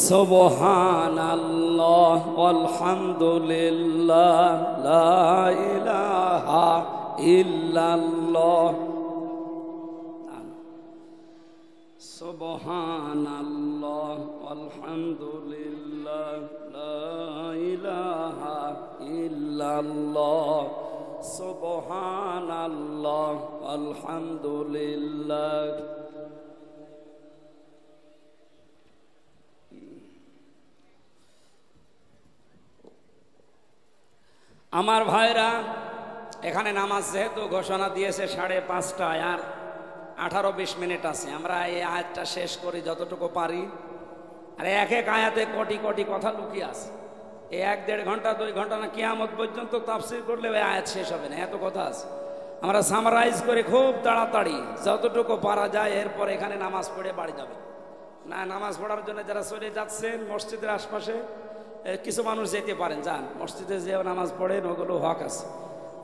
সুবহানাল্লাহ আলহামদুলিল্লাহ লা ইলাহা ইল্লাল্লাহ। সুবহানাল্লাহ আলহামদুলিল্লাহ লা ইলাহা ইল্লাল্লাহ সুবহানাল্লাহ আলহামদুলিল্লাহ। আমার ভাইরা, এখানে নামাজ যেহেতু ঘোষণা দিয়েছে 5:30, আর 18-20 মিনিট আছে, আমরা এই আয়াতটা শেষ করি যতটুকু পারি। আর এক এক আয়াতে কোটি কোটি কথা লুকিয়ে আছে। এই 1-1.5 ঘন্টা 2 ঘন্টা না কিয়ামত পর্যন্ত তাফসীর করলে ওই আয়াত শেষ হবে না, এত কথা আছে। আমরা সামারাইজ করে খুব তাড়াতাড়ি যতটুকু পারা যায়, এরপর এখানে নামাজ পড়ে বাড়ি যাবে না। নামাজ পড়ার জন্য যারা চলে যাচ্ছেন মসজিদের আশপাশে, কিছু মানুষ যেতে পারেন, যান মসজিদে যেও নামাজ পড়েন, ওগুলো হক আছে।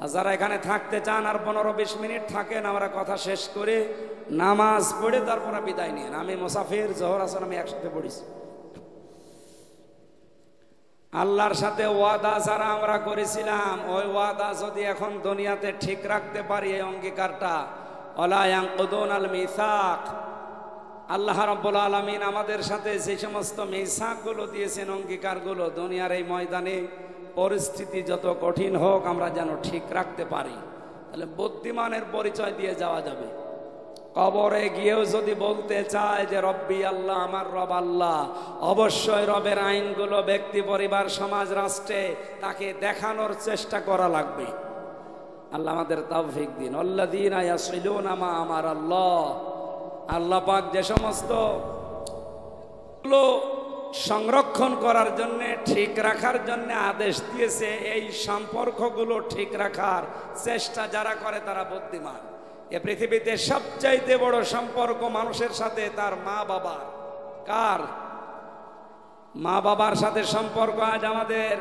আর যারা এখানে থাকতে চান আর 15-20 মিনিট থাকেন, আমরা কথা শেষ করে নামাজ পড়ে তারপরে বিদায় নিন। আমি মুসাফির, জোহর আসর আমি একসাথে পড়িছি। আল্লাহর সাথে ওয়াদা যারা আমরা করেছিলাম, ওই ওয়াদা যদি এখন দুনিয়াতে ঠিক রাখতে পারি, এই অঙ্গীকারটা, ওয়ালা ইয়ানকুদুনাল মিসাক, আল্লাহ রাব্বুল আলামিন আমাদের সাথে যে সমস্ত মিসাকগুলো দিয়েছেন, অঙ্গীকারগুলো, দুনিয়ার এই ময়দানে পরিস্থিতি যত কঠিন হোক আমরা যেন ঠিক রাখতে পারি, তাহলে বুদ্ধিমানের পরিচয় দিয়ে যাওয়া যাবে। কবরে গিয়েও যদি বলতে চায় যে রব্বি আল্লাহ, আমার রব আল্লাহ, অবশ্যই রবের আইনগুলো ব্যক্তি, পরিবার, সমাজ, রাষ্ট্রে তাকে দেখানোর চেষ্টা করা লাগবে। আল্লাহ আমাদের তাওফিক দিন। আল্লাযীনা ইয়াসিলুনা মা আমারা আল্লাহ, আল্লাহ পাক যে সমস্ত সংরক্ষণ করার জন্য, ঠিক রাখার জন্য আদেশ দিয়েছে, এই সম্পর্কগুলো ঠিক রাখার চেষ্টা যারা করে তারা বুদ্ধিমান। এ পৃথিবীতে সবচাইতে বড় সম্পর্ক মানুষের সাথে তার মা বাবা। কার? মা বাবার সাথে সম্পর্ক আজ আমাদের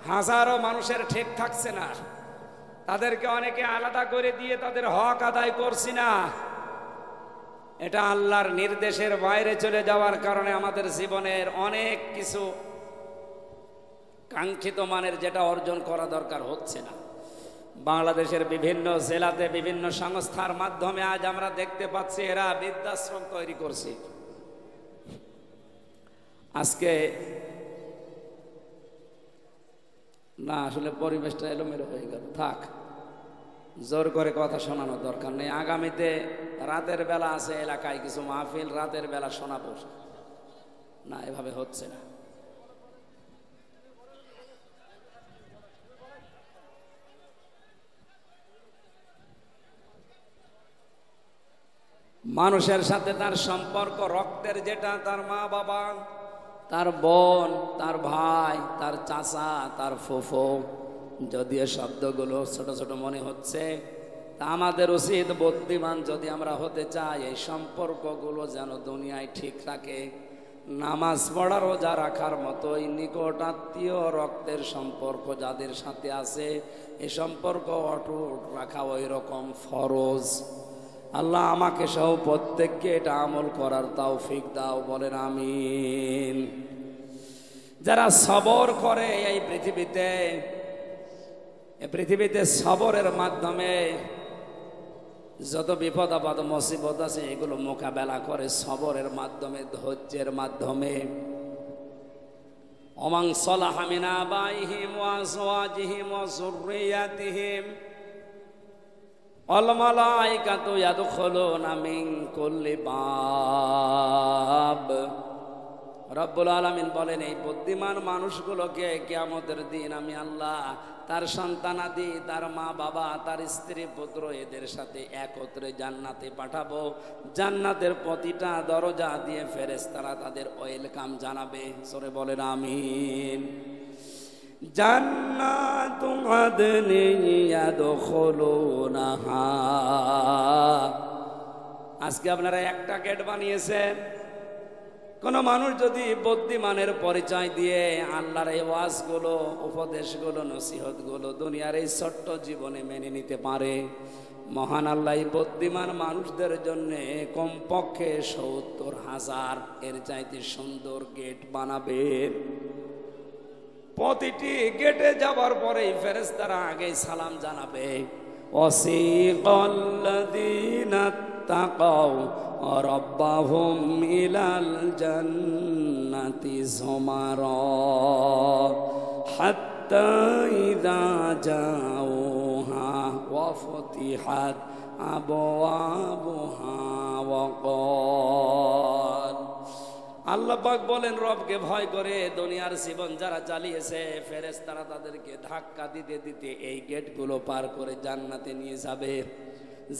হাজারো মানুষের ঠিক থাকছে না। তাদেরকে অনেকে আলাদা করে দিয়ে তাদের হক আদায় করছি না। এটা আল্লাহর নির্দেশের বাইরে চলে যাওয়ার কারণে আমাদের জীবনের অনেক কিছু কাঙ্ক্ষিত মানের যেটা অর্জন করা দরকার হচ্ছে না। বাংলাদেশের বিভিন্ন জেলাতে বিভিন্ন সংস্থার মাধ্যমে আজ আমরা দেখতে পাচ্ছি এরা বৃদ্ধাশ্রম তৈরি করছে। আজকে না, আসলে পরিবেশটা এলোমেলো হয়ে গেল, থাক, জোর করে কথা শোনানোর দরকার নেই। আগামীতে রাতের বেলা আছে এলাকায় কিছু মাহফিল, রাতের বেলা শোনাবো না, এভাবে হচ্ছে না। মানুষের সাথে তার সম্পর্ক রক্তের, যেটা তার মা বাবা, তার বোন, তার ভাই, তার চাচা, তার ফুফু, যদিও শব্দগুলো ছোট ছোট মনে হচ্ছে, তা আমাদের উচিত বুদ্ধিমান যদি আমরা হতে চাই, এই সম্পর্কগুলো যেন দুনিয়ায় ঠিক রাখে। নামাজ পড়া, রোজা রাখার মতোই নিকট আত্মীয় রক্তের সম্পর্ক যাদের সাথে আছে, এই সম্পর্ক অটুট রাখা ওই রকম ফরজ। আল্লাহ আমাকে সহ প্রত্যেককে এটা আমল করার তৌফিক দাও, বলেন আমিন। যারা সবর করে এই পৃথিবীতে সবরের মাধ্যমে যত বিপদ আপদ মুসিবত আছে এগুলো মোকাবেলা করে সবরের মাধ্যমে, ধৈর্যের মাধ্যমে। ওমান সালাহা মিন আবাইহিম ওয়া আজওয়াজিহিম ওয়া যুররিয়াতিহিম ওয়াল মালাইকাতু ইয়াদখুলুনা মিন কুল্লি বাব। রব্বুল আলামিন বলেন, এই বুদ্ধিমান মানুষগুলোকে কিয়ামতের দিন আমি আল্লাহ তার সন্তানাদি, তার মা বাবা, তার স্ত্রী পুত্র, এদের সাথে একত্রে জান্নাতে পাঠাবো। জান্নাতের প্রতিটা দরজা দিয়ে ফেরেশতারা তাদের ওয়েলকাম জানাবে। সরে বলেন আমিন। জান্নাতু আদনিন ইয়াদখুলুনাহা। আজকে আপনারা একটা গেট বানিয়েছেন। কোন মানুষ যদি বুদ্ধিমানের পরিচয় দিয়ে আল্লাহর এই ওয়াজগুলো, উপদেশগুলো, নসিহতগুলো দুনিয়ার এই ছোট্ট জীবনে মেনে নিতে পারে, মহান আল্লাহ এই বুদ্ধিমান মানুষদের জন্য কমপক্ষে 70,000 এর চাইতে সুন্দর গেট বানাবেন। প্রতিটি গেটে যাবার পরেই ফেরেশতারা আগে সালাম জানাবে। ওয়াসিকাল্লাযীনা তাকাউ রাব্বাহুম ইলাল জান্নাতি যুমারা হাত্তা ইযা জাউহা ওয়া ফুতিহাত আবওয়াবুহা ওয়া ক্বাল। আল্লাহ পাক বলেন, রবকে ভয় করে দুনিয়ার জীবন যারা চালিয়েছে, ফেরেশতারা তাদেরকে ধাক্কা দিতে দিতে এই গেটগুলো পার করে জান্নাতে নিয়ে যাবে।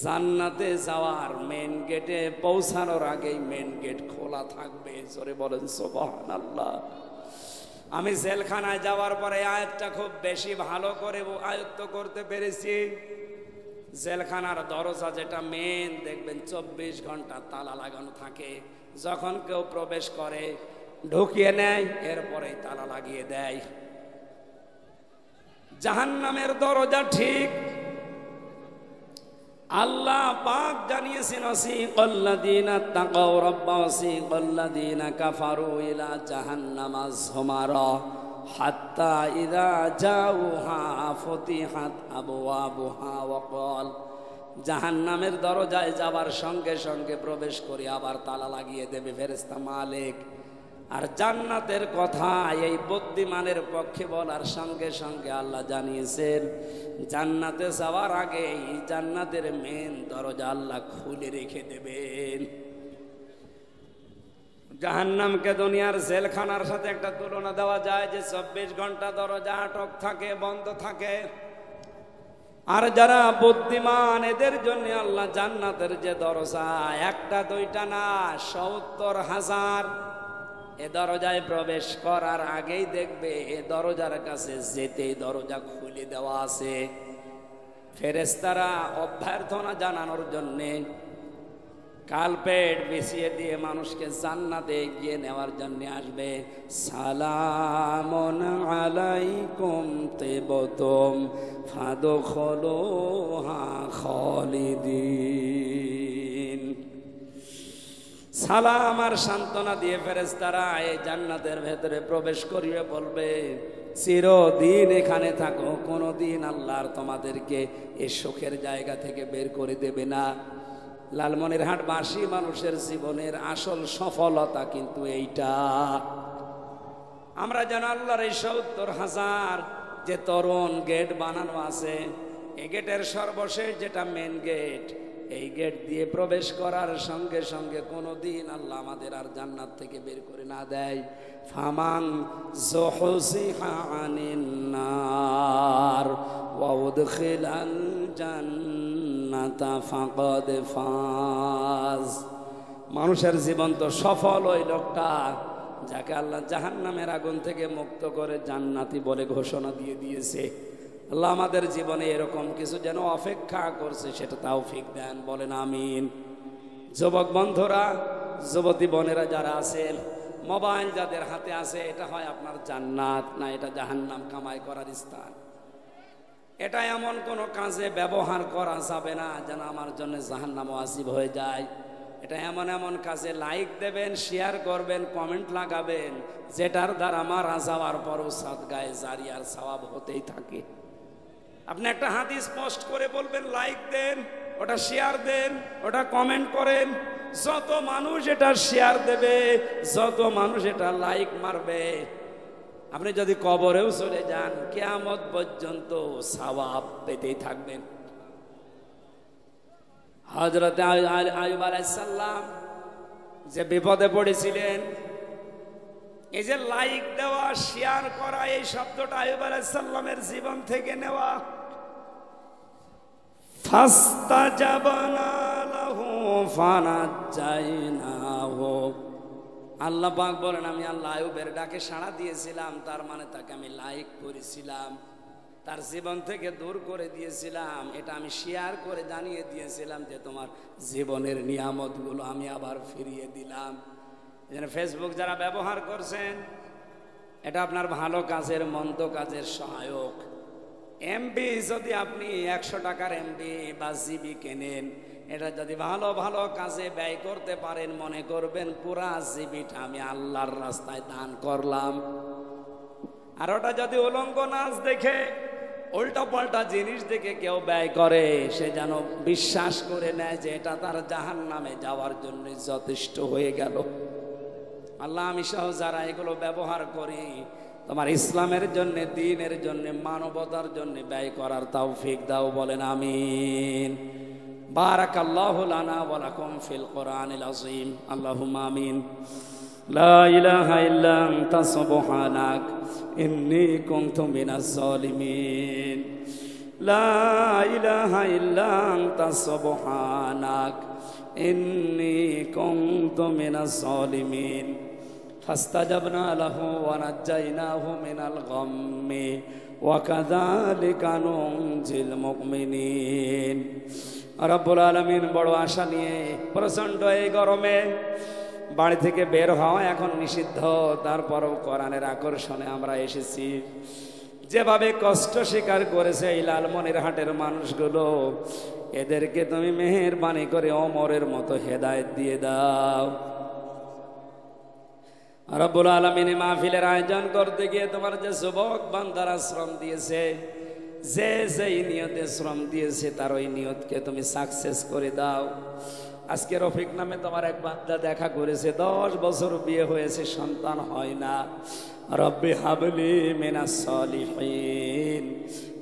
জান্নাতে যাওয়ার মেন গেটে পৌঁছানোর আগেই মেন গেট খোলা থাকবে। জোরে বলেন সুবহানাল্লাহ। আমি জেলখানায় যাওয়ার পরে আয়াতটা খুব বেশি ভালো করে আয়ত্ত করতে পেরেছি। জেলখানার দরজা যেটা মেন, দেখবেন 24 ঘন্টা তালা লাগানো থাকে। যখন কেউ প্রবেশ করে ঢুকিয়ে নেয়, এরপরে তালা লাগিয়ে দেয়। জাহান্নামের দরজা ঠিক আল্লাহ পাক জানিয়েছেন, ওয়াসিকাল্লাযীনা তাকাউ রাব্বাহুম ওয়াসিকাল্লাযীনা কাফারু ইলা জাহান্নামা যুমারা হাত্তা ইযা জাউহা ফুতিহাত আবওয়াবুহা ওয়া ক্বাল। জাহান্নামের দরজায় যাবার সঙ্গে সঙ্গে প্রবেশ করে আবার তালা লাগিয়ে দেবে ফেরেশতা মালিক। আর জান্নাতের কথা এই বুদ্ধিমানের পক্ষে বলার সঙ্গে সঙ্গে আল্লাহ জানিয়েছেন, জান্নাতে যাওয়ার আগে এই জান্নাতের মেন দরজা আল্লাহ খুলে রেখে দেবেন। জাহান্নামকে দুনিয়ার জেলখানার সাথে একটা তুলনা দেওয়া যায় যে 24 ঘন্টা দরজা আটক থাকে, বন্ধ থাকে। আর যারা বুদ্ধিমান এদের জন্য আল্লাহ জান্নাতের যে দরজা, একটা দুইটা না, 70,000 এ দরজায় প্রবেশ করার আগেই দেখবে এ দরজার কাছে যেতেই দরজা খুলে দেওয়া আছে। ফেরেশতারা অভ্যর্থনা জানানোর জন্যে কালপেট বিছিয়ে দিয়ে মানুষকে জান্নাতে এগিয়ে নেওয়ার জন্য আসবে। সালামুন আলাইকুম তিবতুম ফাদখুলুহা খালিদিন। সালাম আর সান্ত্বনা দিয়ে ফেরেশতারা এই জান্নাতের ভেতরে প্রবেশ করিয়ে বলবে, চিরদিন এখানে থাকো, কোনোদিন আল্লাহ তোমাদেরকে এই সুখের জায়গা থেকে বের করে দেবে না। লালমনিরহাটবাসী মানুষের জীবনের আসল সফলতা কিন্তু এইটা। আমরা যেন আল্লাহর এই 70,000 যে তরুণ গেট বানানো আছে, এই গেটের সর্বশেষ যেটা মেন গেট, এই গেট দিয়ে প্রবেশ করার সঙ্গে সঙ্গে কোনোদিন আল্লাহ আমাদের আর জান্নাত থেকে বের করে না দেয়। ফামান যুহজিহা আনিন নার ওয়া উদখিলাল জান্নাতা ফাকাদ ফাজ। মানুষের জীবন তো সফল ওই লোকটা যাকে আল্লাহ জাহান্নামের আগুন থেকে মুক্ত করে জান্নাতি বলে ঘোষণা দিয়ে দিয়েছে। আল্লাহ আমাদের জীবনে এরকম কিছু যেন অপেক্ষা করছে, সেটা তৌফিক দেন, বলেন আমিন। যুবক বন্ধুরা, যুবতী বোনেরা যারা আছেন, মোবাইল যাদের হাতে আছে, এটা হয় আপনার জান্নাত না এটা জাহান্নাম কামাই করার স্থান। এটা এমন কোনো কাজে ব্যবহার করা যাবে না যেন আমার জন্য জাহান্নাম ওয়াজিব হয়ে যায়। এটা এমন এমন কাজে লাইক দেবেন, শেয়ার করবেন, কমেন্ট লাগাবেন, যেটার দ্বারা মারা যাওয়ার পরও সাদগায়ে জারিয়ার সওয়াব হতেই থাকে। আপনি একটা হাদিস পোস্ট করে বলবেন লাইক দেন, ওটা শেয়ার দেন, ওটা কমেন্ট করেন। যত মানুষ এটা শেয়ার দেবে, যত মানুষ এটা লাইক মারবে, আপনি যদি কবরেও চলে যান কিয়ামত পর্যন্ত সওয়াব পেতেই থাকবেন। হযরত আইয়ুব আলাইহিস সালাম যে বিপদে পড়েছিলেন, এই যে লাইক দেওয়া, শেয়ার করা, এই শব্দটা আইয়ুব আলাইহিস সালামের জীবন থেকে নেওয়া। ফাস্তাজাবনা লাহু ফানাজ্জাইনাহু। আল্লাহ পাক বলেন, আমি আল্লাহ আইয়ুবের ডাকে সাড়া দিয়েছিলাম, তার মানে তাকে আমি লাইক করেছিলাম, তার জীবন থেকে দূর করে দিয়েছিলাম। এটা আমি শেয়ার করে জানিয়ে দিয়েছিলাম যে তোমার জীবনের নিয়ামতগুলো আমি আবার ফিরিয়ে দিলাম। যেন ফেসবুক যারা ব্যবহার করছেন, এটা আপনার ভালো কাজের মন্দ কাজের সহায়ক। এমবি যদি আপনি 100 টাকার এমবি বা জিবি কেনেন, এটা যদি ভালো ভালো কাজে ব্যয় করতে পারেন, মনে করবেন পুরা জিবিটা আমি আল্লাহর রাস্তায় দান করলাম। আর ওটা যদি উলঙ্গ নাচ দেখে উল্টা পাল্টা জিনিস দেখে কেউ ব্যয় করে, সে যেন বিশ্বাস করে নেয় যে এটা তার জাহান্নামে যাওয়ার জন্য যথেষ্ট হয়ে গেল। আল্লাহ আমি সহ যারা এগুলো ব্যবহার করি, তোমার ইসলামের জন্য, দ্বীনের জন্য, মানবতার জন্য ব্যয় করার তৌফিক দাও, বলেন আমিন। বারাকাল্লাহু লানা ওয়া লাকুম ফিল কোরআনিল আযীম। আল্লাহুম্মা আমিন। লা ইলাহা ইল্লা আনতা সুবহানাক ইন্নী কুনতু মিনাজ জালিমিন। লা ইলাহা ইল্লা আনতা সুবহানাক ইন্নী কুনতু মিনাজ জালিমিন। ফাস্তাজাবনা লাহু ওয়া নাজ্জায়নাহু মিনাল গাম্মি ওয়া কাযালিকা নুনজিল মুমিনিন। রব্বুল আলামিন বড় আশা নিয়ে প্রচণ্ড এই গরমে বাড়ি থেকে বের হওয়া এখন নিষিদ্ধ, তারপরও কোরআনের আকর্ষণে আমরা এসেছি। যেভাবে কষ্ট স্বীকার করেছে এই লালমনিরহাটের মানুষগুলো, এদেরকে তুমি মেহেরবানি করে ওমরের মতো হেদায়েত দিয়ে দাও। রব্বুল আলামিন মাহফিলের আয়োজন করতে গিয়ে তোমার যে যুবক বান্দারা শ্রম দিয়েছে, যে যেই নিয়তে শ্রম দিয়েছে তার ওই নিয়তকে তুমি সাকসেস করে দাও। আজকে রফিক নামে তোমার এক বান্দা দেখা করেছে, 10 বছর বিয়ে হয়েছে, সন্তান হয় না। রব্বি হাবলি মিনাস সালিহিন,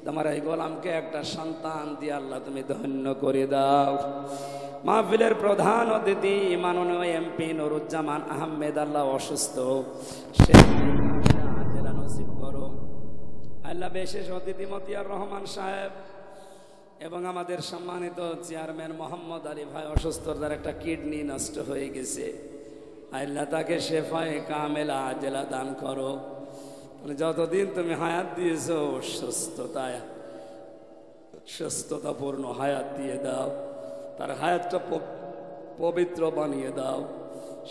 তোমার এই গোলামকে একটা সন্তান দিয়ে আল্লাহ তুমি ধন্য করে দাও। মাহফিলের প্রধান অতিথি মাননীয় এমপি নুরুজ্জামান আহমেদ, আল্লাহ অসুস্থ, সে নসিব করো আল্লাহ। বিশেষ অতিথি মতিয়ার রহমান সাহেব এবং আমাদের সম্মানিত চেয়ারম্যান মোহাম্মদ আলী ভাই অসুস্থ, তার একটা কিডনি নষ্ট হয়ে গেছে, আল্লাহ তাকে শেফায়ে কামেলা আজেলা দান করো। যতদিন তুমি হায়াত দিয়েছো সুস্থতাপূর্ণ হায়াত দিয়ে দাও, তার হায়াতটা পবিত্র বানিয়ে দাও।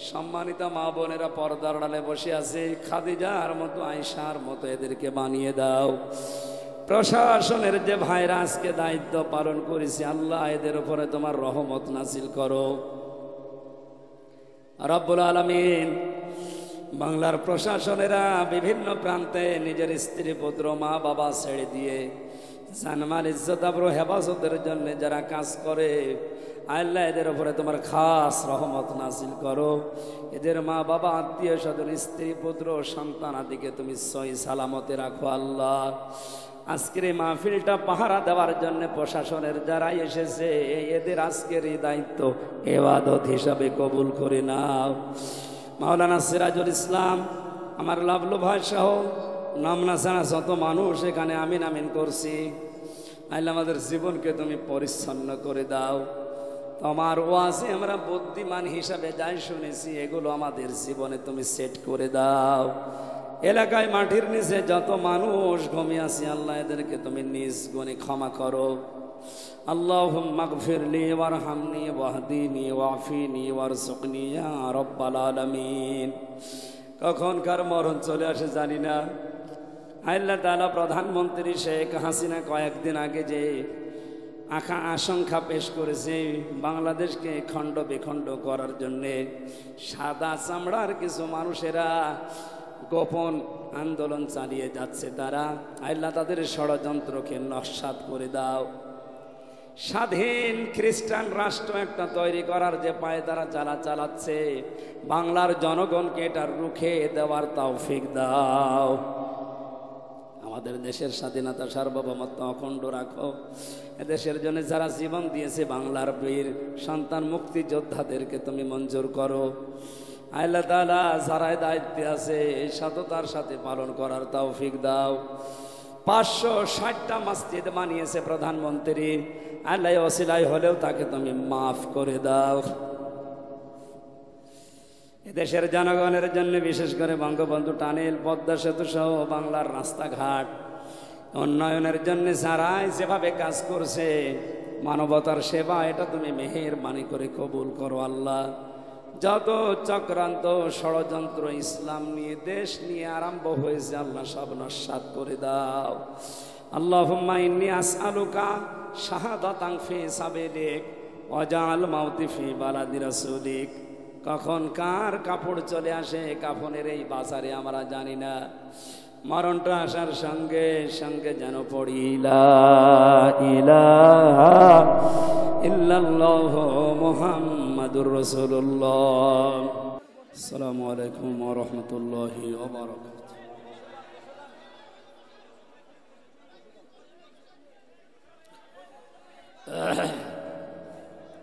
সম্মানিতা মা বোনেরা পর্দার আড়ালে বসে আছে, খাদিজার মতো, আয়েশার মতো এদেরকে বানিয়ে দাও। প্রশাসনের যে ভাইরা আজকে দায়িত্ব পালন করেছে, আল্লাহ এদের উপরে তোমার রহমত নাজিল করো। রব্বুল আলামিন বাংলার প্রশাসনেরা বিভিন্ন প্রান্তে নিজের স্ত্রী পুত্র মা বাবা ছেড়ে দিয়ে জানমাল ইজ্জত আবরু হেফাজতের জন্য যারা কাজ করে, আল্লাহ এদের উপরে তোমার খাস রহমত নাজিল করো। এদের মা বাবা, আত্মীয় স্বজন, স্ত্রী পুত্র সন্তান আদিকে তুমি সহি সালামতে রাখো আল্লাহ। আজকের এই মাহফিলটা পাহারা দেওয়ার জন্য প্রশাসনের যারাই এসেছে, এদের আজকের এই দায়িত্ব ইবাদত হিসাবে কবুল করে নাও। মাওলানা সিরাজুল ইসলাম, আমার লাভলু ভাই সহ নামনা ছাড়া যত মানুষ এখানে আমিন আমিন করছি, আল্লাহ আমাদের জীবনকে তুমি পরিচ্ছন্ন করে দাও। তোমার ওয়াজে আমরা বুদ্ধিমান হিসাবে যাই শুনেছি, এগুলো আমাদের জীবনে তুমি সেট করে দাও। এলাকায় মাটির নিচে যত মানুষ ঘুমিয়ে আছে, আল্লাহ এদেরকে তুমি নিজ গুণে ক্ষমা করো। আল্লাহুম্মা গফিরলি ওয়ারহামনি ওয়াহদিনি ওয়াফিনি ওয়ারযুকনি ইয়া রাব্বাল আলামিন। কখন কার মরণ চলে আসে জানি না। আল্লাহ তাআলা প্রধানমন্ত্রী শেখ হাসিনা কয়েকদিন আগে যে আশঙ্কা পেশ করেছে, বাংলাদেশকে খণ্ড বিখণ্ড করার জন্যে সাদা চামড়ার কিছু মানুষেরা গোপন আন্দোলন চালিয়ে যাচ্ছে, তারা আল্লাহ তাদের ষড়যন্ত্রকে নস্যাৎ করে দাও। স্বাধীন খ্রিস্টান রাষ্ট্র একটা তৈরি করার যে পায়ে তারা চালাচ্ছে, বাংলার জনগণকে এটা রুখে দেওয়ার তৌফিক দাও। আমাদের দেশের স্বাধীনতা সার্বভৌমত্ব অখণ্ড রাখো। এদেশের জন্য যারা জীবন দিয়েছে, বাংলার বীর সন্তান মুক্তিযোদ্ধাদেরকে তুমি মঞ্জুর করো। আল্লাহ তাআলা যারা দায়িত্বে আছে, সততার সাথে পালন করার তৌফিক দাও। 560টা মসজিদ বানিয়েছে প্রধানমন্ত্রী, আল্লাহ ওসিলায় হলেও তাকে তুমি মাফ করে দাও। এদেশের জনগণের জন্য বিশেষ করে বঙ্গবন্ধু টানেল, পদ্মা সেতু সহ বাংলার রাস্তাঘাট উন্নয়নের জন্য যারাই যেভাবে কাজ করছে, মানবতার সেবা, এটা তুমি মেহেরবানি করে কবুল করো আল্লাহ। যত চক্রান্ত ষড়যন্ত্র ইসলাম নিয়ে, দেশ নিয়ে আরম্ভ হয়েছে, আল্লাহ সব নস্যাৎ করে দাও। আল্লাহুম্মা ইন্নী আসআলুকা শাহাদাতান ফি সাবিলিক ওয়াজআল মাউতি ফি বালাদি রাসূলিক। কখন কার কাপড় চলে আসে কাফনের এই বাজারে আমরা জানি না। মরণটা আসার সঙ্গে সঙ্গে যেন পড়ি লা ইলাহা ইল্লাল্লাহু মুহাম্মাদুর রাসূলুল্লাহ। আসসালামু আলাইকুম ওয়া রাহমাতুল্লাহি ওয়া বারাকাতুহু।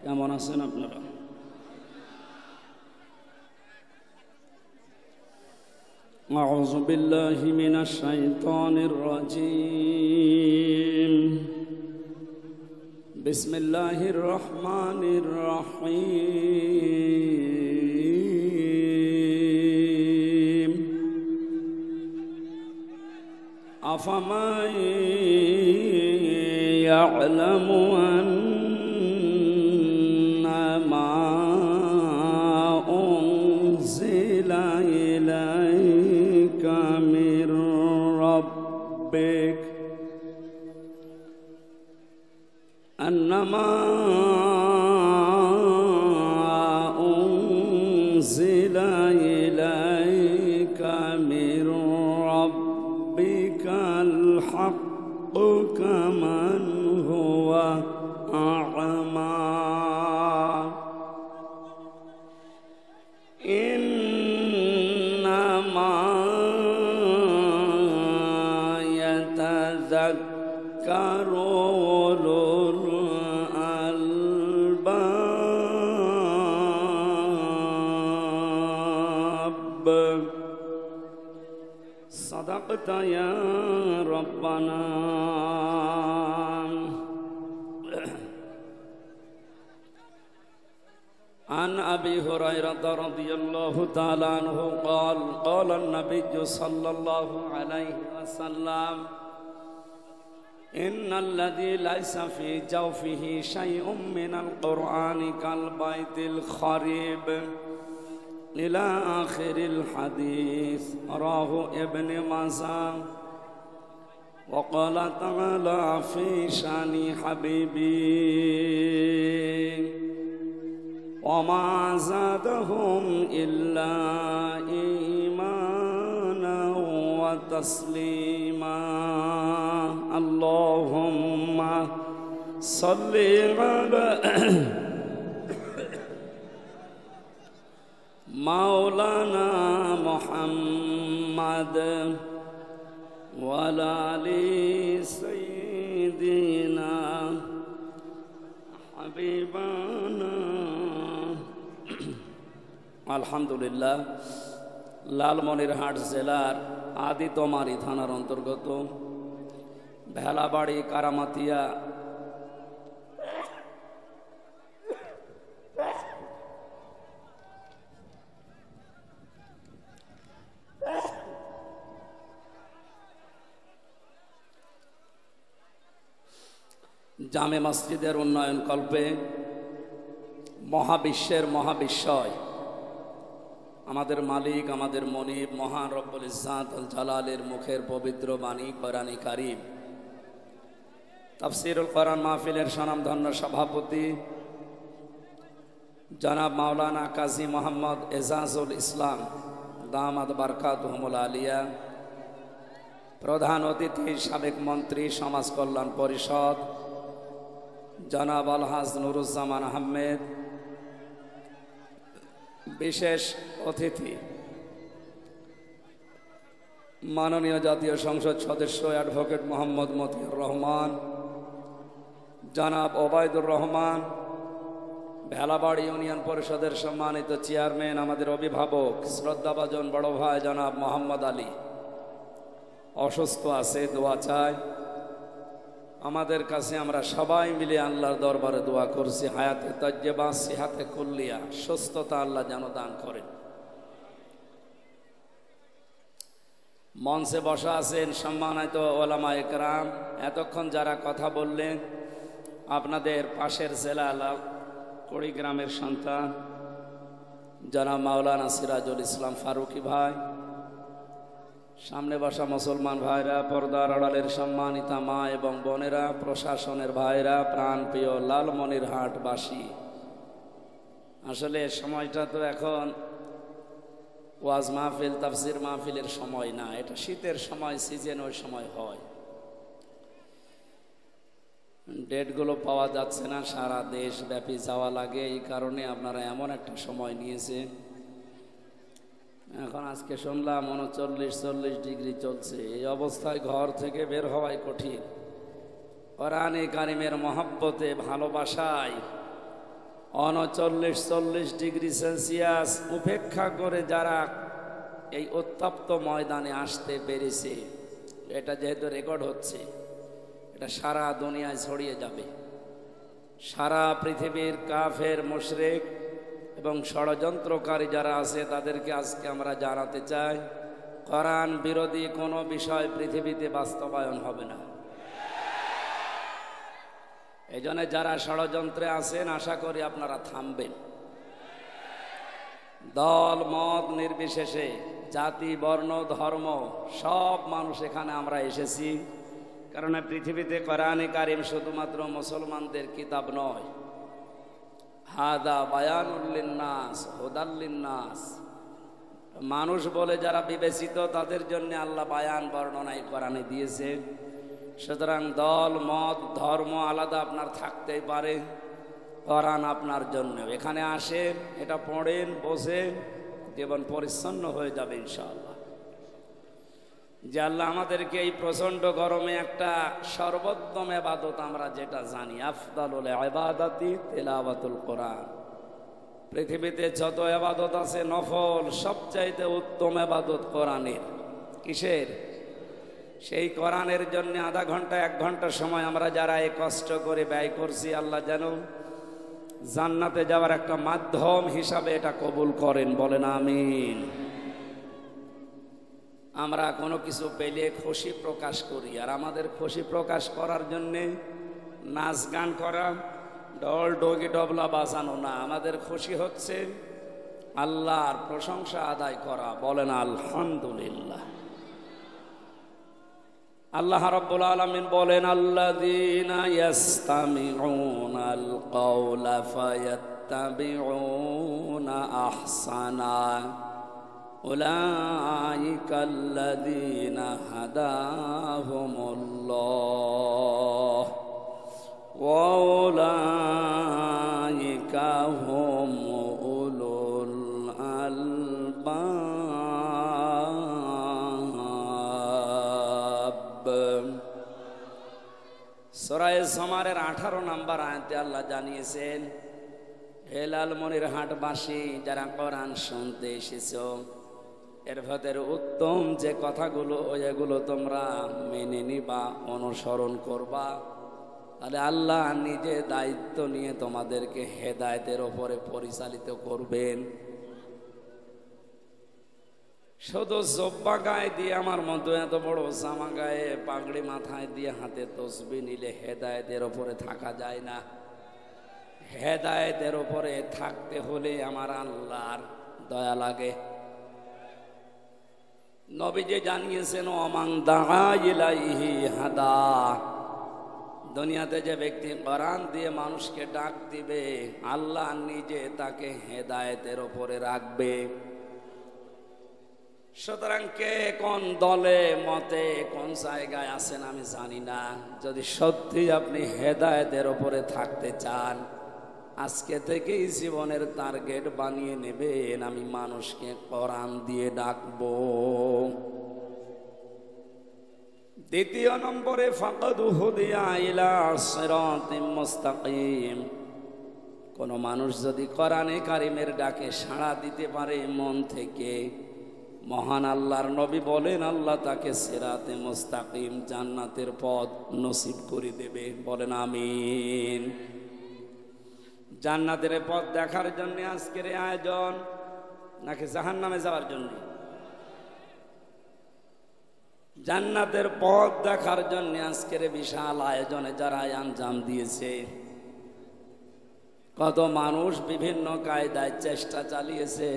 কেমন আছেন আপনারা? أعوذ بالله من الشيطان الرجيم. بسم الله الرحمن الرحيم. أفمن يعلم أنما أنزل إليك من ربك أنما أنزل إليك من ربك الحق كمن هو أعمى إنما يتذكر أولو الألباب. صدقت يا ربنا. عن أبي هريرة رضي الله تعالى عنه قال قال النبي صلى الله عليه وسلم إن الذي ليس في جوفه شيء من القرآن كالبيت الخريب إلى آخر الحديث. رواه ابن ماجه. وقال تعالى في شان حبيبي وما زادهم إلا إيمانا وتسليما. اللهم صل على مولانا محمد وعلى آل سيدنا حبيبنا. আলহামদুলিল্লাহ, লালমনিরহাট জেলার আদিতমারি থানার অন্তর্গত ভেলাবাড়ি কারামাতিয়া জামে মসজিদের উন্নয়ন কল্পে মহাবিশ্বের মহাবিশ্বয় আমাদের মালিক আমাদের মনিব মহান রব্বুল ইজ্জাত আল জালালের মুখের পবিত্র বাণী কোরআনে কারীম তাফসীরুল কোরআন মাহফিলের স্বনামধন্য সভাপতি জনাব মাওলানা কাজী মোহাম্মদ এজাজুল ইসলাম দামাত বারকাতুহুমুল আলিয়া, প্রধান অতিথি সাবেক মন্ত্রী সমাজ কল্যাণ পরিষদ জনাব আলহাজ নুরুজ্জামান আহমেদ, বিশেষ অতিথি মাননীয় জাতীয় সংসদ সদস্য অ্যাডভোকেট মোহাম্মদ মতিউর রহমান, জনাব ওবায়দুর রহমান, ভেলাবাড়ি ইউনিয়ন পরিষদের সম্মানিত চেয়ারম্যান, আমাদের অভিভাবক শ্রদ্ধাভাজন বড় ভাই জনাব মোহাম্মদ আলী অসুস্থ আছে, দোয়া চাই। আমাদের কাছে আমরা সবাই মিলে আল্লাহর দরবারে দোয়া করছি হায়াতে তাজ্জেবা সিহাতে কুল্লিয়া, সুস্থতা আল্লাহ যেন দান করেন। মঞ্চে বসা আছেন সম্মানিত ওলামা একরাম, এতক্ষণ যারা কথা বললেন আপনাদের পাশের জেলা কুড়িগ্রামের সন্তান জনাব মাওলানা সিরাজুল ইসলাম ফারুকি ভাই, সামনে বসা মুসলমান ভাইরা, পর্দার আড়ালের সম্মানিতা মা এবং বোনেরা, প্রশাসনের ভাইরা, প্রাণপ্রিয় লালমনিরহাটবাসী, আসলে সময়টা তো এখন ওয়াজ মাহফিল তাফসির মাহফিলের সময় না, এটা শীতের সময়, সিজন ওই সময় হয়। ডেটগুলো পাওয়া যাচ্ছে না, সারা দেশ ব্যাপী যাওয়া লাগে, এই কারণে আপনারা এমন একটা সময় নিয়েছে। এখন আজকে শুনলাম 39-40 ডিগ্রি চলছে। এই অবস্থায় ঘর থেকে বের হওয়াই কঠিন। কোরআনে কারিমের মহব্বতে ভালোবাসায় 39-40 ডিগ্রি সেলসিয়াস উপেক্ষা করে যারা এই উত্তপ্ত ময়দানে আসতে পেরেছে, এটা যেহেতু রেকর্ড হচ্ছে, এটা সারা দুনিয়ায় ছড়িয়ে যাবে। সারা পৃথিবীর কাফের, মুশরিক এবং ষড়যন্ত্রকারী যারা আছে তাদেরকে আজকে আমরা জানাতে চাই, কোরআন বিরোধী কোনো বিষয় পৃথিবীতে বাস্তবায়ন হবে না। এই জন্য যারা ষড়যন্ত্রে আছেন আশা করি আপনারা থামবেন। দল মত নির্বিশেষে, জাতি বর্ণ ধর্ম সব মানুষ এখানে আমরা এসেছি, কারণ পৃথিবীতে কোরআনে কারিম শুধুমাত্র মুসলমানদের কিতাব নয়। হাদা বায়ানুল লিন্নাস হুদাল লিন্নাস, মানুষ বলে যারা বিবেচিত তাদের জন্য আল্লাহ বায়ান বর্ণনায় কোরআনে দিয়েছে। সুতরাং দল মত ধর্ম আলাদা আপনার থাকতেই পারে, কোরআন আপনার জন্য। এখানে আসেন, এটা পড়েন, বসেন, জীবন পরিচ্ছন্ন হয়ে যাবে ইনশাআল্লাহ। যে আল্লাহ আমাদেরকে এই প্রচণ্ড গরমে একটা সর্বোত্তম ইবাদত আমরা যেটা জানি, আফদালুল ইবাদাতি তিলাওয়াতুল কোরআন। পৃথিবীতে যত ইবাদত আছে নফল, সবচাইতে উত্তম ইবাদত কোরআনের। কিসের? সেই কোরআনের জন্য আধা ঘন্টা 1 ঘন্টা সময় আমরা যারা এই কষ্ট করে ব্যয় করছি, আল্লাহ যেন জান্নাতে যাওয়ার একটা মাধ্যম হিসাবে এটা কবুল করেন, বলেন আমিন। আমরা কোনো কিছু পেলে খুশি প্রকাশ করি, আর আমাদের খুশি প্রকাশ করার জন্যে নাচ গান করা, ঢোল ডগি ডবলা বাজানো না। আমাদের খুশি হচ্ছে আল্লাহর প্রশংসা আদায় করা, বলেন আলহামদুলিল্লাহ। আল্লাহ রাব্বুল আলামিন বলেন, আল্লাযীনা ইয়াসতামিউনাল কাওলা ফায়াত্তাবিউনা আহসানা উলাইকাল্লাযীনা হাদাহুমুল্লাহ ওয়া উলাইকা হুম উলুল আলবাব। সূরা জুমারের 18 নম্বর আয়াতে আল্লাহ জানিয়েছেন, হে লালমনিরহাটবাসী যারা কোরআন শুনতে এসেছো, এর ভেতরে উত্তম যে কথাগুলো এগুলো তোমরা মেনে নিবা, অনুসরণ করবা, তাহলে আল্লাহ নিজে দায়িত্ব নিয়ে তোমাদেরকে হেদায়েতের ওপরে পরিচালিত করবেন। শুধু জব্বা গায়ে দিয়ে আমার মতো এত বড় জামা গায়ে পাগড়ি মাথায় দিয়ে হাতে তসবিহ নিলে হেদায়েতের ওপরে থাকা যায় না। হেদায়েতের ওপরে থাকতে হলে আমার আল্লাহর দয়া লাগে। নবীজি জানিয়েছেন, ওমান দাআ ইলাইহি হাদা, দুনিয়াতে যে ব্যক্তি কোরআন দিয়ে মানুষকে ডাক দিবে, আল্লাহ নিজে তাকে হেদায়েতের ওপরে রাখবে। সুতরাং কে কোন দলে মতে কোন জায়গায় আছেন আমি জানি না, যদি সত্যি আপনি হেদায়েতের ওপরে থাকতে চান, আজকে থেকেই জীবনের টার্গেট বানিয়ে নেবেন, আমি মানুষকে কোরআন দিয়ে ডাকবো। দ্বিতীয় নম্বরে, ফাকাদ হুদিয়া ইলা সিরাতিম মুস্তাকিম, কোন মানুষ যদি কোরআনে কারিমের ডাকে সাড়া দিতে পারে মন থেকে, মহান আল্লাহর নবী বলেন আল্লাহ তাকে সিরাতে মুস্তাকিম, জান্নাতের পথ নসিব করে দেবে, বলেন আমিন। জান্নাতের পথ দেখার জন্য আজকের আয়োজন, নাকি জাহান্নামে যাওয়ার জন্য? জান্নাতের পথ দেখার জন্য আজকের বিশাল আয়োজনে যারা আঞ্জাম দিয়েছে, কত মানুষ বিভিন্ন কায়দায় চেষ্টা চালিয়েছে,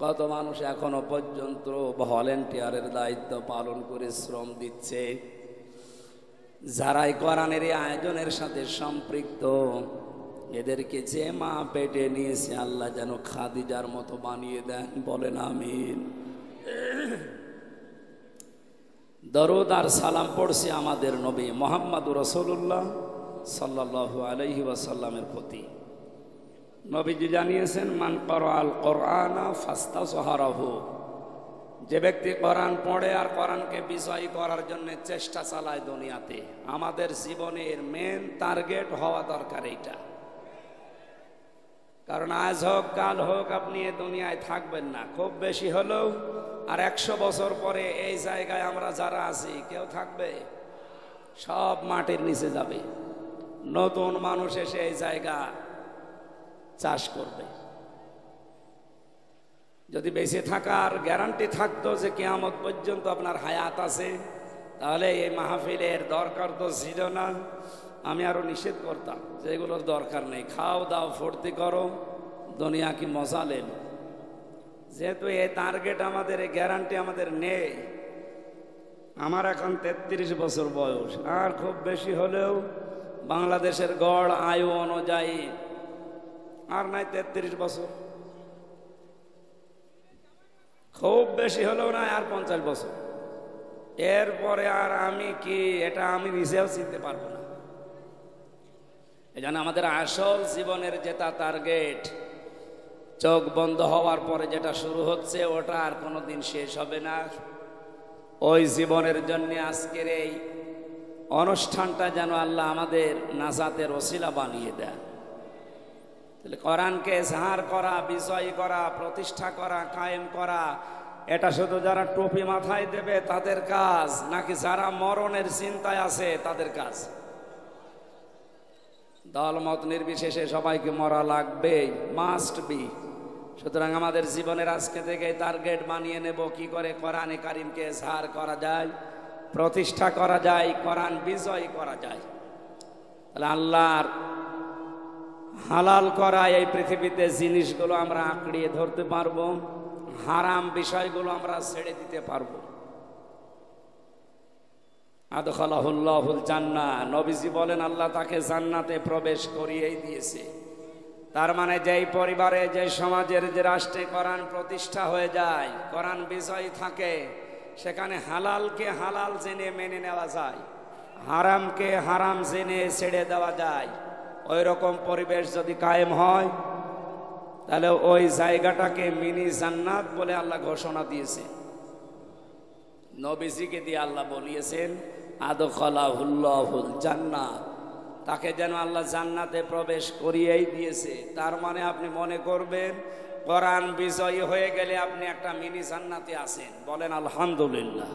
কত মানুষ এখনো পর্যন্ত ভলেন্টিয়ারের দায়িত্ব পালন করে শ্রম দিচ্ছে। যারাই কোরআনের এই আয়োজনের সাথে সম্পৃক্ত, এদেরকে যে মা পেটে নিয়েছে আল্লাহ যেন খাদিজার মতো বানিয়ে দেন, বলেন আমিন। দরুদ আর সালাম পড়ছি আমাদের নবী মুহাম্মদুর রাসূলুল্লাহ সাল্লাল্লাহু আলাইহি ওয়াসাল্লামের প্রতি। নবীজি জানিয়েছেন, মান ক্বারাআল কোরআনা ফাস্তাযহারাহু, যে ব্যক্তি কোরআন পড়ে আর কোরআনকে বিজয়ী করার জন্য চেষ্টা চালায় দুনিয়াতে, আমাদের জীবনের মেন টার্গেট হওয়া দরকার এইটা। কারণ আজ হোক কাল হোক আপনি এ দুনিয়ায় থাকবেন না, খুব বেশি হলেও আর 100 বছর পরে এই জায়গায় আমরা যারা আছি কেউ থাকবে? সব মাটির নিচে যাবে, নতুন মানুষ এসে এই জায়গা চাষ করবে। যদি বেঁচে থাকার গ্যারান্টি থাকতো যে কিয়ামত পর্যন্ত আপনার হায়াত আছে, তাহলে এই মাহফিলের দরকার তো ছিল না। আমি আরো নিষেধ করতাম যে এগুলোর দরকার নেই, খাও দাও ফুর্তি করো, দুনিয়া কি মজা লেন। যেহেতু এই টার্গেট আমাদের, এই গ্যারান্টি আমাদের নেই। আমার এখন 33 বছর বয়স, আর খুব বেশি হলেও বাংলাদেশের গড় আয়ু অনুযায়ী আর নাই 33 বছর, খুব বেশি হলেও নাই আর 50 বছর। এরপরে আর আমি কি, এটা আমি নিজেও চিনতে পারবো না। এই জন্য আমাদের আসল জীবনের যেটা টার্গেট, চোখ বন্ধ হওয়ার পরে যেটা শুরু হচ্ছে ওটা আর কোনোদিন শেষ হবে না। ওই জীবনের জন্য আজকের এই অনুষ্ঠানটা যেন আল্লাহ আমাদের নাজাতের ওসিলা বানিয়ে দেয়। তাহলে কোরআনকে ইজহার করা, বিজয়ী করা, প্রতিষ্ঠা করা, কায়েম করা, এটা শুধু যারা টুপি মাথায় দেবে তাদের কাজ, নাকি যারা মরণের চিন্তায় আছে তাদের কাজ? দলমত নির্বিশেষে সবাইকে মরা লাগবে, মাস্ট বি। সুতরাং আমাদের জীবনের আজকে থেকে টার্গেট বানিয়ে নেব কি করে কোরআনে কারিমকে ইজহার করা যায়, প্রতিষ্ঠা করা যায়, কোরআন বিজয় করা যায়। তাহলে আল্লাহর হালাল করা এই পৃথিবীতে জিনিসগুলো আমরা আঁকড়িয়ে ধরতে পারবো, হারাম বিষয়গুলো আমরা ছেড়ে দিতে পারবো। আদখালাহুল্লাহুল জান্নাহ, নবীজি বলেন আল্লাহ তাকে জান্নাতে প্রবেশ করিয়েই দিয়েছে। তার মানে যেই পরিবারে, যে সমাজের, যে রাষ্ট্রে কোরআন প্রতিষ্ঠা হয়ে যায়, কোরআন বিজয়ী থাকে, সেখানে হালালকে হালাল জেনে মেনে নেওয়া যায়, হারামকে হারাম জেনে ছেড়ে দেওয়া যায়। ওই রকম পরিবেশ যদি কায়েম হয়, তাহলে ওই জায়গাটাকে মিনি জান্নাত বলে আল্লাহ ঘোষণা দিয়েছে। নবীজিকে দিয়ে আল্লাহ বলিয়েছেন আদখালাহুল্লাহুল জান্নাহ, তাকে যেন আল্লাহ জান্নাতে প্রবেশ করিয়েই দিয়েছে। তার মানে আপনি মনে করবেন কোরআন বিজয়ী হয়ে গেলে আপনি একটা মিনি জান্নাতে আছেন, বলেন আলহামদুলিল্লাহ।